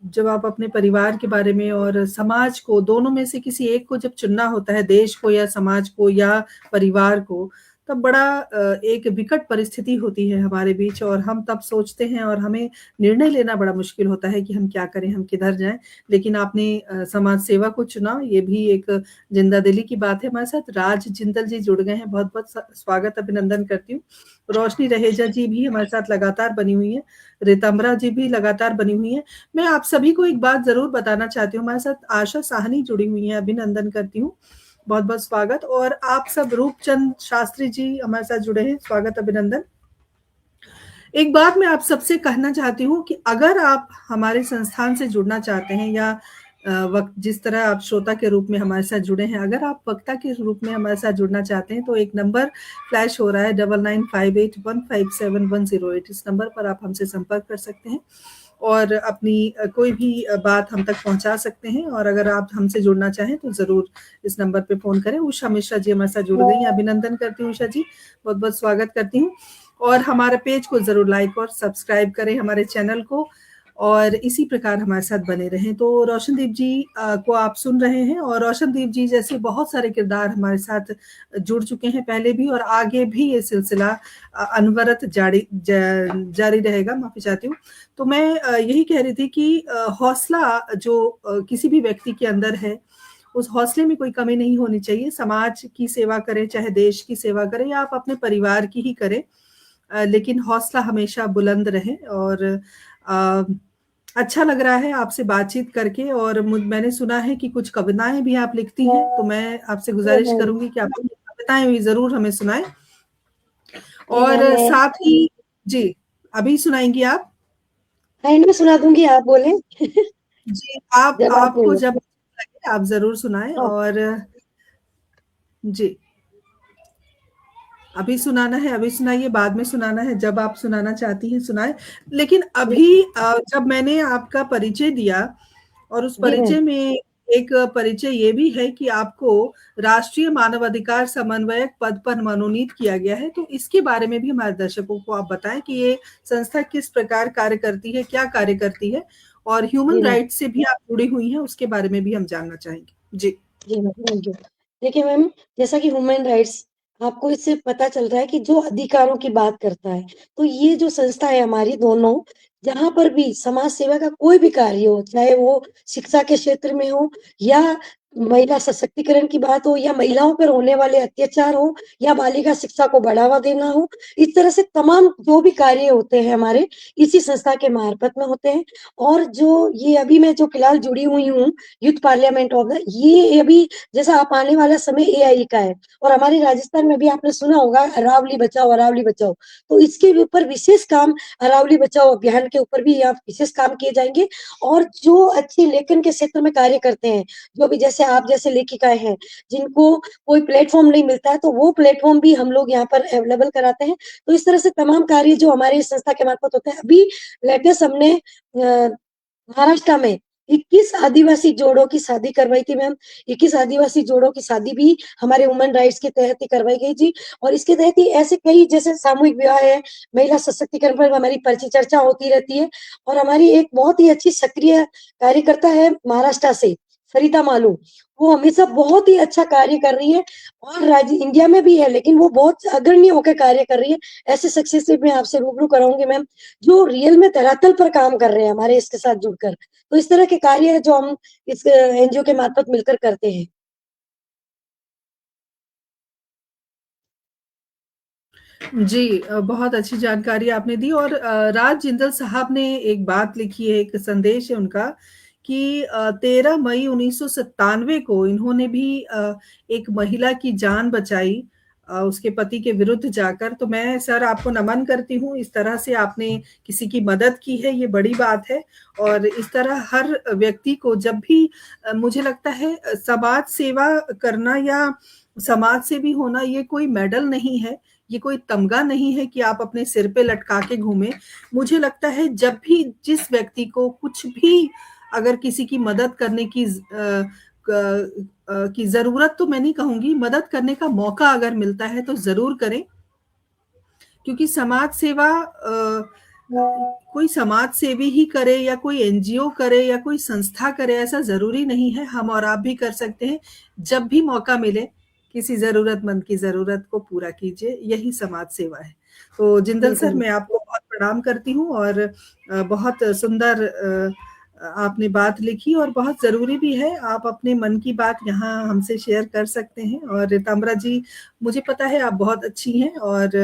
जब आप अपने परिवार के बारे में और समाज को, दोनों में से किसी एक को जब चुनना होता है, देश को या समाज को या परिवार को, तब बड़ा एक विकट परिस्थिति होती है हमारे बीच, और हम तब सोचते हैं और हमें निर्णय लेना बड़ा मुश्किल होता है कि हम क्या करें, हम किधर जाएँ। लेकिन आपने समाज सेवा को चुना, ये भी एक जिंदा-दिली की बात है। हमारे साथ राज जिंदल जी जुड़ गए हैं, बहुत-बहुत स्वागत, अभिनंदन करती हूँ। रोशनी रहेजा जी भी हमारे साथ लगातार बनी हुई हैं, रितंबरा जी भी लगातार बनी हुई हैं। मैं आप सभी को एक बात ज़रूर बताना चाहती हूँ, हमारे साथ आशा साहनी जुड़ी हुई हैं, अभिनंदन करती हूँ, बहुत-बहुत स्वागत। और आप सब, रूपचंद शास्त्री जी हमारे साथ जुड़े हैं, स्वागत, अभिनंदन। एक बात मैं आप सबसे कहना चाहती हूँ कि अगर आप हमारे संस्थान से जुड़ना चाहते हैं या वक्त जिस तरह आप श्रोता के रूप में हमारे साथ जुड़े हैं, अगर आप वक्ता के रूप में हमारे साथ जुड़ना चाहते हैं तो एक नंबर फ्लैश हो रहा है 9958157108। इस नंबर पर आप हमसे संपर्क कर सकते हैं और अपनी कोई भी बात हम तक पहुंचा सकते हैं। और अगर आप हमसे जुड़ना चाहें तो जरूर इस नंबर पे फोन करें। उषा मिश्रा जी हमारे साथ जुड़ गई हैं, अभिनंदन करती हूँ उषा जी, बहुत बहुत स्वागत करती हूँ। और हमारे पेज को जरूर लाइक और सब्सक्राइब करें, हमारे चैनल को, और इसी प्रकार हमारे साथ बने रहें। तो रोशनदीप जी को आप सुन रहे हैं, और रोशनदीप जी जैसे बहुत सारे किरदार हमारे साथ जुड़ चुके हैं पहले भी, और आगे भी ये सिलसिला अनवरत जारी रहेगा। माफी चाहती हूँ। तो मैं यही कह रही थी कि हौसला जो किसी भी व्यक्ति के अंदर है, उस हौसले में कोई कमी नहीं होनी चाहिए। समाज की सेवा करें, चाहे देश की सेवा करें या आप अपने परिवार की ही करें, लेकिन हौसला हमेशा बुलंद रहे। और अच्छा लग रहा है आपसे बातचीत करके, और मैंने सुना है कि कुछ कविताएं भी आप लिखती हैं, तो मैं आपसे गुजारिश करूंगी कि आप कविताएं भी जरूर हमें सुनाएं। और साथ ही जी, अभी सुनाएंगी आप? मैं सुना दूंगी, आप बोले। जी, आप जब आप आपको बोले। जब लगे आप जरूर सुनाएं। हाँ। और जी, अभी सुनाना है अभी सुनाइए, बाद में सुनाना है, जब आप सुनाना चाहती हैं सुनाएं। लेकिन अभी जब मैंने आपका परिचय दिया, और उस जी मैम। परिचय में एक परिचय ये भी है कि आपको राष्ट्रीय मानवाधिकार समन्वयक पद पर मनोनीत किया गया है, तो इसके बारे में भी हमारे दर्शकों को आप बताएं कि ये संस्था किस प्रकार कार्य करती है, क्या कार्य करती है, और जी ह्यूमन मैम। राइट से भी आप जुड़ी हुई हैं, उसके बारे में भी हम जानना चाहेंगे। जी। जी मैम, थैंक यू। देखिए मैम, जैसा कि ह्यूमन राइट्स, आपको इससे पता चल रहा है कि जो अधिकारों की बात करता है, तो ये जो संस्था है हमारी दोनों, जहाँ पर भी समाज सेवा का कोई भी कार्य हो, चाहे वो शिक्षा के क्षेत्र में हो या महिला सशक्तिकरण की बात हो या महिलाओं पर होने वाले अत्याचार हो या बालिका शिक्षा को बढ़ावा देना हो, इस तरह से तमाम जो भी कार्य होते हैं हमारे, इसी संस्था के मार्फत में होते हैं। और जो ये अभी मैं जो फिलहाल जुड़ी हुई हूँ, यूथ पार्लियामेंट ऑफ द, ये अभी जैसा आप आने वाला समय एआई का है, और हमारे राजस्थान में भी आपने सुना होगा अरावली बचाओ, अरावली बचाओ। तो इसके ऊपर विशेष काम, अरावली बचाओ अभियान के ऊपर भी यहाँ विशेष काम किए जाएंगे। और जो अच्छे लेखन के क्षेत्र में कार्य करते हैं, जो भी जैसे आप जैसे लेखिकाएं हैं, जिनको कोई प्लेटफॉर्म नहीं मिलता है, तो वो प्लेटफॉर्म भी हम लोग यहाँ पर अवेलेबल कराते हैं। तो इस तरह से तमाम कार्य जो हमारे इस संस्था के मार्फत होते हैं। अभी लेटेस्ट हमने महाराष्ट्र में 21 आदिवासी जोड़ों की शादी करवाई थी मैम। 21 आदिवासी जोड़ों की शादी भी हमारे ह्यूमन राइट्स के तहत ही करवाई गई थी। और इसके तहत ही ऐसे कई जैसे सामूहिक विवाह है, महिला सशक्तिकरण पर हमारी पर्ची चर्चा होती रहती है। और हमारी एक बहुत ही अच्छी सक्रिय कार्यकर्ता है महाराष्ट्र से, सरिता मालू। वो हमेशा बहुत ही अच्छा कार्य कर रही है, और राज्य इंडिया में भी है, लेकिन वो बहुत अग्रणी होकर कार्य कर रही है। ऐसे सक्सेस से मैं आपसे रूबरू कराऊंगी मैम, जो रियल में धरातल पर काम कर रहे हैं हमारे इसके साथ जुड़कर। तो इस तरह के कार्य जो हम इस एनजीओ के मार्फत मिलकर करते हैं। जी, बहुत अच्छी जानकारी आपने दी। और राज जिंदल साहब ने एक बात लिखी है, एक संदेश है उनका कि 13 मई 1997 को इन्होंने भी एक महिला की जान बचाई उसके पति के विरुद्ध जाकर। तो मैं सर आपको नमन करती हूँ, इस तरह से आपने किसी की मदद की है, ये बड़ी बात है। और इस तरह हर व्यक्ति को जब भी मुझे लगता है समाज सेवा करना या समाज सेवी होना, ये कोई मेडल नहीं है, ये कोई तमगा नहीं है कि आप अपने सिर पे लटका के घूमें। मुझे लगता है जब भी जिस व्यक्ति को कुछ भी अगर किसी की मदद करने की ज़रूरत, तो मैं नहीं कहूँगी, मदद करने का मौका अगर मिलता है तो ज़रूर करें। क्योंकि समाज सेवा कोई समाज सेवी ही करे या कोई एनजीओ करे या कोई संस्था करे, ऐसा ज़रूरी नहीं है। हम और आप भी कर सकते हैं। जब भी मौका मिले, किसी ज़रूरतमंद की ज़रूरत को पूरा कीजिए, यही समाज सेवा है। तो जिंदल सर, बिल्कुल। मैं आपको बहुत प्रणाम करती हूँ। और बहुत सुंदर आपने बात लिखी, और बहुत ज़रूरी भी है। आप अपने मन की बात यहाँ हमसे शेयर कर सकते हैं। और ताम्रा जी, मुझे पता है आप बहुत अच्छी हैं और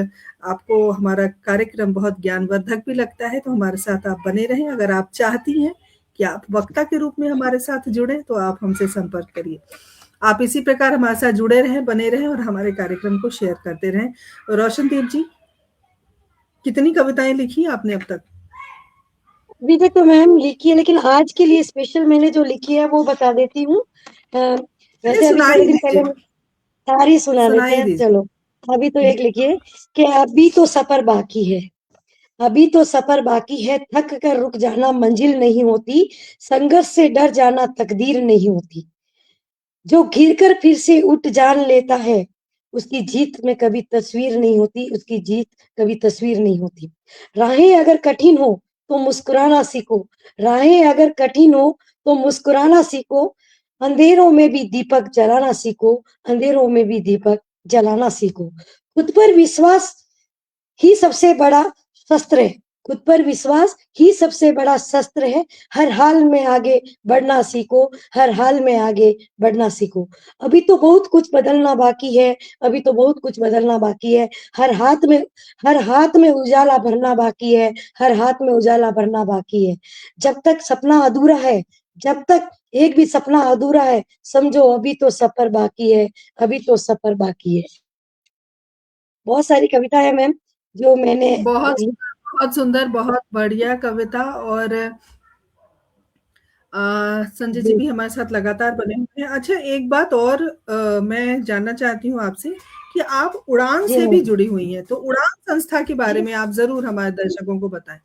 आपको हमारा कार्यक्रम बहुत ज्ञानवर्धक भी लगता है, तो हमारे साथ आप बने रहें। अगर आप चाहती हैं कि आप वक्ता के रूप में हमारे साथ जुड़ें, तो आप हमसे संपर्क करिए। आप इसी प्रकार हमारे साथ जुड़े रहें, बने रहें और हमारे कार्यक्रम को शेयर करते रहें। रोशनदीप जी, कितनी कविताएं लिखी आपने अब तक? अभी तक तो मैम लिखी है, लेकिन आज के लिए स्पेशल मैंने जो लिखी है वो बता देती हूँ। चलिए, वैसे अभी सुना थोड़े ही दिन पहले दीजिए, सारी सुना सुना देते ही हैं, दीजिए। चलो। अभी तो एक लिखिए कि अभी तो सफर बाकी है, अभी तो सफर बाकी है, थक कर रुक जाना मंजिल नहीं होती, संघर्ष से डर जाना तकदीर नहीं होती, जो घिर कर फिर से उठ जान लेता है, उसकी जीत में कभी तस्वीर नहीं होती, उसकी जीत कभी तस्वीर नहीं होती। राहें अगर कठिन हो तो मुस्कुराना सीखो, राहें अगर कठिन हो तो मुस्कुराना सीखो, अंधेरों में भी दीपक जलाना सीखो, अंधेरों में भी दीपक जलाना सीखो। खुद पर विश्वास ही सबसे बड़ा शस्त्र है, खुद पर विश्वास ही सबसे बड़ा शस्त्र है, हर हाल में आगे बढ़ना सीखो, हर हाल में आगे बढ़ना सीखो। अभी तो बहुत कुछ बदलना बाकी है, अभी तो बहुत कुछ बदलना बाकी है, हर हाथ में उजाला भरना बाकी है, हर हाथ में उजाला भरना बाकी है। जब तक सपना अधूरा है, जब तक एक भी सपना अधूरा है, समझो अभी तो सफर बाकी है, अभी तो सफर बाकी है। बहुत सारी कविता है मैम जो मैंने बहुत बहुत सुंदर, बहुत बढ़िया कविता। और संजय जी जी, भी हमारे साथ लगातार बने हुए हैं। अच्छा, एक बात और मैं जानना चाहती हूँ आपसे कि आप उड़ान जी से भी मैम। जुड़ी हुई हैं, तो उड़ान संस्था के बारे जी, में आप ज़रूर हमारे दर्शकों को बताएँ।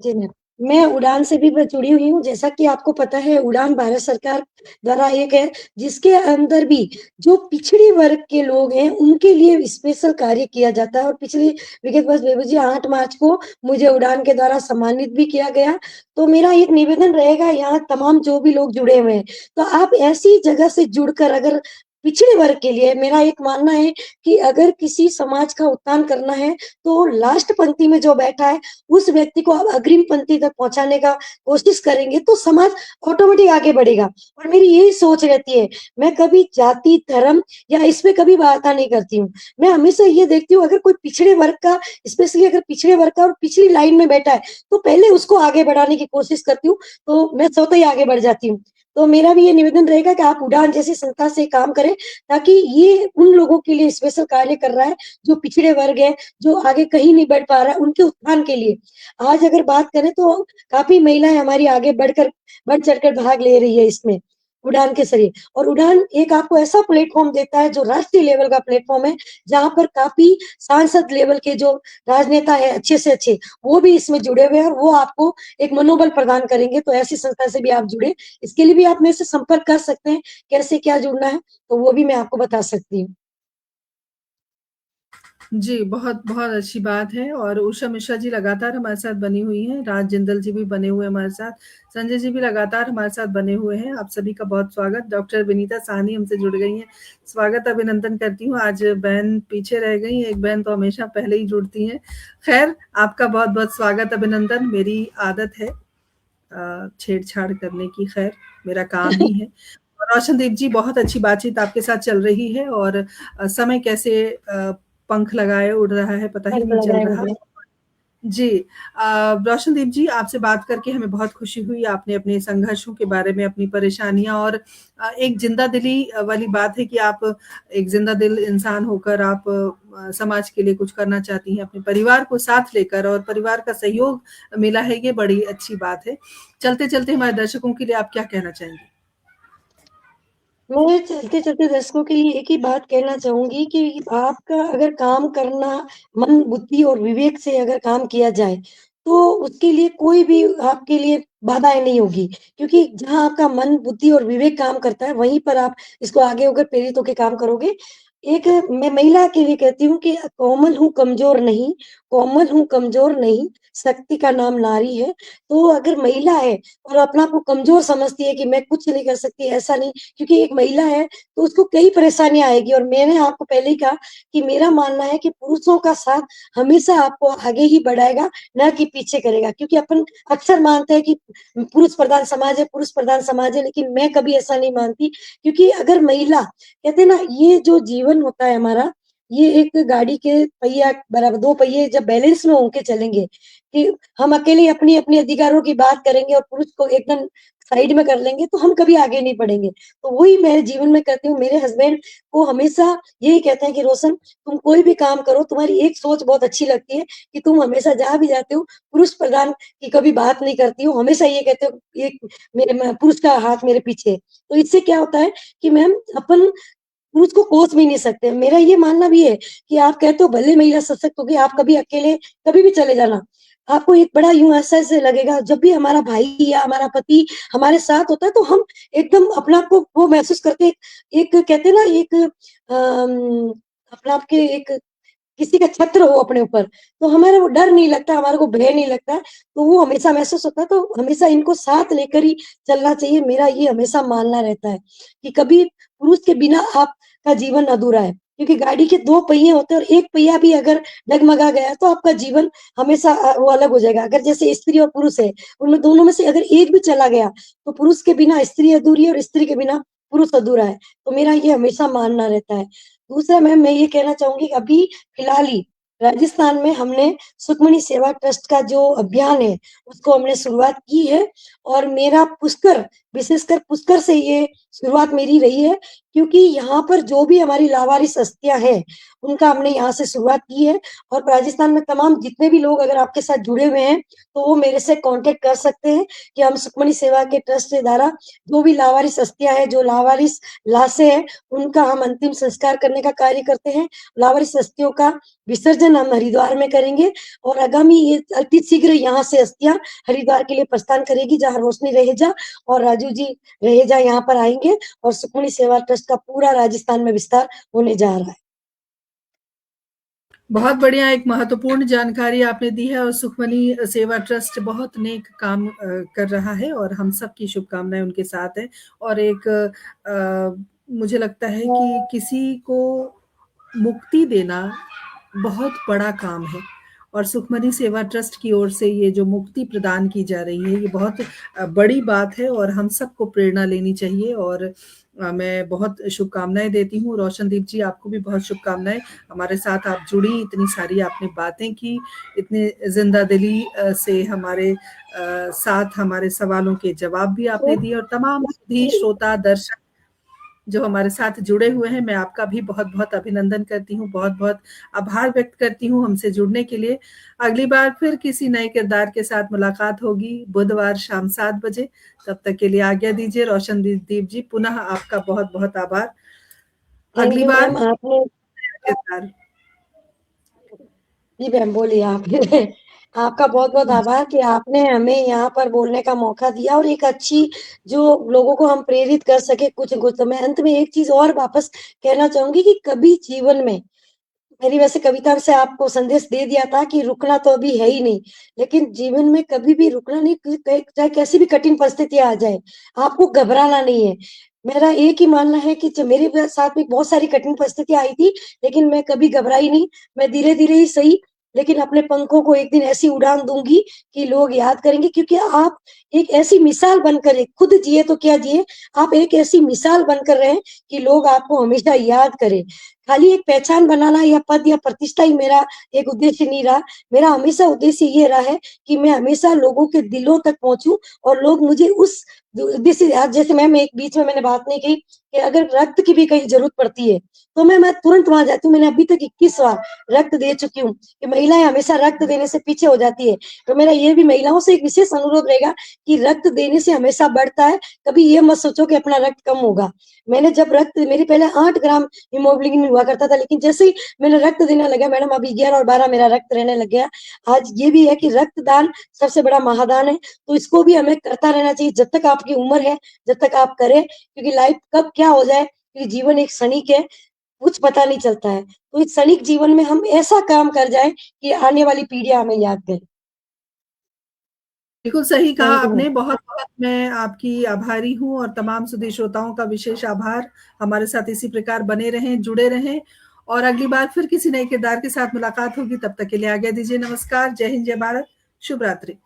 जी मैम। मैं उड़ान से भी मैं जुड़ी हुई हूँ। जैसा कि आपको पता है उड़ान भारत सरकार द्वारा एक है, जिसके अंदर भी जो पिछड़े वर्ग के लोग हैं, उनके लिए स्पेशल कार्य किया जाता है और पिछली विगत वर्ष बेबू जी 8 मार्च को मुझे उड़ान के द्वारा सम्मानित भी किया गया। तो मेरा एक निवेदन रहेगा यहाँ तमाम जो भी लोग जुड़े हुए हैं, तो आप ऐसी जगह से जुड़कर अगर पिछड़े वर्ग के लिए मेरा एक मानना है कि अगर किसी समाज का उत्थान करना है, तो लास्ट पंक्ति में जो बैठा है उस व्यक्ति को आप अग्रिम पंक्ति तक पहुँचाने का कोशिश करेंगे तो समाज ऑटोमेटिक आगे बढ़ेगा। और मेरी यही सोच रहती है, मैं कभी जाति, धर्म या इस पे कभी वार्ता नहीं करती हूँ। मैं हमेशा ये देखती हूँ अगर कोई पिछड़े वर्ग का स्पेशली अगर पिछड़े वर्ग का और पिछली लाइन में बैठा है, तो पहले उसको आगे बढ़ाने की कोशिश करती हूँ, तो मैं स्वतः ही आगे बढ़ जाती हूँ। तो मेरा भी ये निवेदन रहेगा कि आप उड़ान जैसी संस्था से काम करें, ताकि ये उन लोगों के लिए स्पेशल कार्य कर रहा है, जो पिछड़े वर्ग है, जो आगे कहीं नहीं बढ़ पा रहा है, उनके उत्थान के लिए। आज अगर बात करें तो काफ़ी महिलाएँ हमारी आगे बढ़ चढ़कर भाग ले रही है इसमें, उड़ान के ज़रिए। और उड़ान एक आपको ऐसा प्लेटफ़ॉर्म देता है जो राष्ट्रीय लेवल का प्लेटफ़ॉर्म है, जहाँ पर काफ़ी सांसद लेवल के जो राजनेता हैं अच्छे से अच्छे, वो भी इसमें जुड़े हुए हैं और वो आपको एक मनोबल प्रदान करेंगे। तो ऐसी संस्था से भी आप जुड़े, इसके लिए भी आप मेरे से संपर्क कर सकते हैं, कैसे क्या जुड़ना है, तो वो भी मैं आपको बता सकती हूँ। जी, बहुत अच्छी बात है और उषा मिश्रा जी लगातार हमारे साथ बनी हुई हैं, राज जिंदल जी भी बने हुए हैं हमारे साथ, संजय जी भी लगातार हमारे साथ बने हुए हैं। आप सभी का बहुत स्वागत। डॉक्टर विनीता साहनी हमसे जुड़ गई हैं, स्वागत अभिनंदन करती हूँ। आज बहन पीछे रह गई, एक बहन तो हमेशा पहले ही जुड़ती हैं। खैर, आपका बहुत-बहुत स्वागत अभिनंदन। मेरी आदत है छेड़छाड़ करने की, खैर मेरा काम ही है। और रोशनदीप जी बहुत अच्छी बातचीत आपके साथ चल रही है और समय कैसे पंख लगाए उड़ रहा है पता ही पंख नहीं चल लगाए रहा। मुझे। जी रोशनदीप जी आपसे बात करके हमें बहुत खुशी हुई। आपने अपने संघर्षों के बारे में, अपनी परेशानियाँ और एक ज़िंदा-दिली वाली बात है कि आप एक ज़िंदा-दिल इंसान होकर आप समाज के लिए कुछ करना चाहती हैं, अपने परिवार को साथ लेकर और परिवार का सहयोग मिला है, ये बड़ी अच्छी बात है। चलते-चलते हमारे दर्शकों के लिए आप क्या कहना चाहेंगी? मैं चलते-चलते दर्शकों के लिए एक ही बात कहना चाहूँगी कि आपका अगर काम करना मन, बुद्धि और विवेक से अगर काम किया जाए, तो उसके लिए कोई भी आपके लिए बाधाएँ नहीं होगी। क्योंकि जहाँ आपका मन, बुद्धि और विवेक काम करता है, वहीं पर आप इसको आगे होकर प्रेरित होके काम करोगे। एक मैं महिला के लिए कहती हूँ कि कोमल हूँ कमज़ोर नहीं, शक्ति का नाम नारी है। तो अगर महिला है और अपने आप को कमज़ोर समझती है कि मैं कुछ नहीं कर सकती, ऐसा नहीं क्योंकि एक महिला है, तो उसको कई परेशानियाँ आएगी और मैंने आपको पहले ही कहा कि मेरा मानना है कि पुरुषों का साथ हमेशा आपको आगे ही बढ़ाएगा, ना कि पीछे करेगा। क्योंकि अपन अक्सर मानते हैं कि पुरुष प्रधान समाज है, लेकिन मैं कभी ऐसा नहीं मानती क्योंकि अगर महिला कहते हैं ना, ये जो जीवन होता है हमारा, ये एक गाड़ी के पहिया बराबर 2 पहिए जब बैलेंस में होके चलेंगे, कि हम अकेले अपनी-अपनी अधिकारों की बात करेंगे और पुरुष को एकदम साइड में कर लेंगे, तो हम कभी आगे नहीं बढ़ेंगे। तो वही मैं जीवन में करती हूँ। मेरे हस्बैंड को हमेशा यही कहते हैं कि रोशन तुम कोई भी काम करो, तुम्हारी एक सोच बहुत अच्छी लगती है कि तुम हमेशा जहाँ भी जाते हो, पुरुष प्रधान की कभी बात नहीं करती हो। हमेशा ये कहते हो एक मेरे म पुरुष का हाथ मेरे पीछे है। तो इससे क्या होता है कि मैम अपन पुरुष को कोस भी नहीं सकते। मेरा ये मानना भी है कि आप कहते हो भले महिला सशक्त होगी, आप कभी अकेले कभी भी चले जाना। आपको एक बड़ा यूँ ऐसे लगेगा जब भी हमारा भाई या हमारा पति हमारे साथ होता है तो हम एकदम अपने आप को वो महसूस करते हैं। एक कहते हैं ना एक अपने आप के एक किसी का छत्र हो अपने ऊपर, तो हमारा वो डर नहीं लगता, हमारे को भय नहीं लगता है, तो वो हमेशा महसूस होता है, तो हमेशा इनको साथ लेकर ही चलना चाहिए, मेरा ये हमेशा मानना रहता है, कि कभी पुरुष के बिना आपका जीवन अधूरा है। क्योंकि गाड़ी के 2 पहिए होते हैं और 1 पहिया भी अगर डगमगा गया, तो आपका जीवन हमेशा वो अलग हो जाएगा। अगर जैसे स्त्री और पुरुष है, उनमें दोनों में से अगर एक भी चला गया, तो पुरुष के बिना स्त्री अधूरी है और स्त्री के बिना पुरुष अधूरा है। तो मेरा ये हमेशा मानना रहता है। दूसरा मैम मैं ये कहना चाहूँगी अभी फिलहाल ही राजस्थान में हमने सुखमणि सेवा ट्रस्ट का जो अभियान है, उसको हमने शुरुआत की है और मेरा पुष्कर विशेषकर पुष्कर से ये शुरुआत मेरी रही है, क्योंकि यहाँ पर जो भी हमारी लावारिस हस्तियाँ हैं, उनका हमने यहाँ से शुरुआत की है। और राजस्थान में तमाम जितने भी लोग अगर आपके साथ जुड़े हुए हैं, तो वो मेरे से कॉन्टैक्ट कर सकते हैं कि हम सुखमणि सेवा के ट्रस्ट के द्वारा जो भी लावारिस हस्तियाँ हैं, जो लावारिस लाशें हैं, उनका हम अंतिम संस्कार करने का कार्य करते हैं। लावारिस हस्तियों का विसर्जन हम हरिद्वार में करेंगे और आगामी ये अति शीघ्र यहाँ से अस्थियां हरिद्वार के लिए प्रस्थान करेगी, जहाँ रोशनी रहेजा और राजू जी रहेजा यहाँ पर आएंगे और सुखमणि सेवा ट्रस्ट का पूरा राजस्थान में विस्तार होने जा रहा है। बहुत बढ़िया, एक महत्वपूर्ण जानकारी आपने दी है और सुखमनी सेवा ट्रस्ट बहुत नेक काम कर रहा है और हम सबकी शुभकामनाएं उनके साथ है। और एक मुझे लगता है कि किसी को मुक्ति देना बहुत बड़ा काम है और सुखमनी सेवा ट्रस्ट की ओर से ये जो मुक्ति प्रदान की जा रही है, ये बहुत बड़ी बात है और हम सबको प्रेरणा लेनी चाहिए। और मैं बहुत शुभकामनाएं देती हूँ। रोशनदीप जी, आपको भी बहुत शुभकामनाएं। हमारे साथ आप जुड़ी, इतनी सारी आपने बातें की, इतने जिंदा दिली से हमारे साथ हमारे सवालों के जवाब भी आपने दिए और तमाम भी श्रोता दर्शक जो हमारे साथ जुड़े हुए हैं, मैं आपका भी बहुत-बहुत अभिनंदन करती हूँ, बहुत-बहुत आभार व्यक्त करती हूँ हमसे जुड़ने के लिए। अगली बार फिर किसी नए किरदार के साथ मुलाकात होगी, बुधवार शाम 7 बजे। तब तक के लिए आज्ञा दीजिए। रोशनदीप जी, पुनः आपका बहुत-बहुत आभार। थैंक अगली यू बार मैम, आपने किरदार। जी मैम बोलिए आप। आपका बहुत-बहुत आभार कि आपने हमें यहाँ पर बोलने का मौका दिया और एक अच्छी जो लोगों को हम प्रेरित कर सके कुछ-कुछ। तो मैं अंत में एक चीज़ और वापस कहना चाहूँगी कि कभी जीवन में मेरी वैसे कविता से आपको संदेश दे दिया था कि रुकना तो अभी है ही नहीं, लेकिन जीवन में कभी भी रुकना नहीं, चाहे कैसी भी कठिन परिस्थितियाँ आ जाए, आपको घबराना नहीं है। मेरा एक ही मानना है कि मेरे साथ में बहुत सारी कठिन परिस्थितियाँ आई थी, लेकिन मैं कभी घबराई नहीं। मैं धीरे-धीरे ही सही, लेकिन अपने पंखों को एक दिन ऐसी उड़ान दूँगी कि लोग याद करेंगे, क्योंकि आप एक ऐसी मिसाल बनकर खुद जिए तो क्या जिए, आप एक ऐसी मिसाल बनकर रहें कि लोग आपको हमेशा याद करें। खाली एक पहचान बनाना या पद या प्रतिष्ठा ही मेरा एक उद्देश्य नहीं रहा। मेरा हमेशा उद्देश्य ये रहा है कि मैं हमेशा लोगों के दिलों तक पहुँचूँ और लोग मुझे उस उद्देश्य, आज जैसे मैम एक बीच में मैंने बात नहीं की कि अगर रक्त की भी कहीं ज़रूरत पड़ती है, तो मैं तुरंत वहाँ जाती हूँ। मैंने अभी तक 21 बार रक्त दे चुकी हूँ कि महिलाएँ हमेशा रक्त देने से पीछे हो जाती है। तो मेरा ये भी महिलाओं से एक विशेष अनुरोध रहेगा कि रक्त देने से हमेशा बढ़ता है, कभी ये मत सोचो कि अपना रक्त कम होगा। मैंने जब रक्त मेरी पहले 8 ग्राम हीमोग्लोबिन हुआ करता था, लेकिन जैसे ही मैंने रक्त देने लगा मैडम, अभी 11 और 12 मेरा रक्त रहने लग गया। आज ये भी है कि रक्तदान सबसे बड़ा महादान है, तो इसको भी हमें करता रहना चाहिए जब तक आपकी उम्र है, जब तक आप करें, क्योंकि लाइफ कब क्या हो जाए, क्योंकि जीवन एक क्षणिक है, कुछ पता नहीं चलता है। तो इस क्षणिक जीवन में हम ऐसा काम कर जाएँ कि आने वाली पीढ़ियाँ हमें याद करें। बिल्कुल सही कहा थैंक यू मैम। आपने, बहुत-बहुत मैं आपकी आभारी हूँ और तमाम सुधी श्रोताओं का विशेष आभार। हमारे साथ इसी प्रकार बने रहें, जुड़े रहें और अगली बार फिर किसी नए किरदार के साथ मुलाकात होगी। तब तक के लिए आज्ञा दीजिए। नमस्कार, जय हिंद, जय भारत, शुभ रात्रि।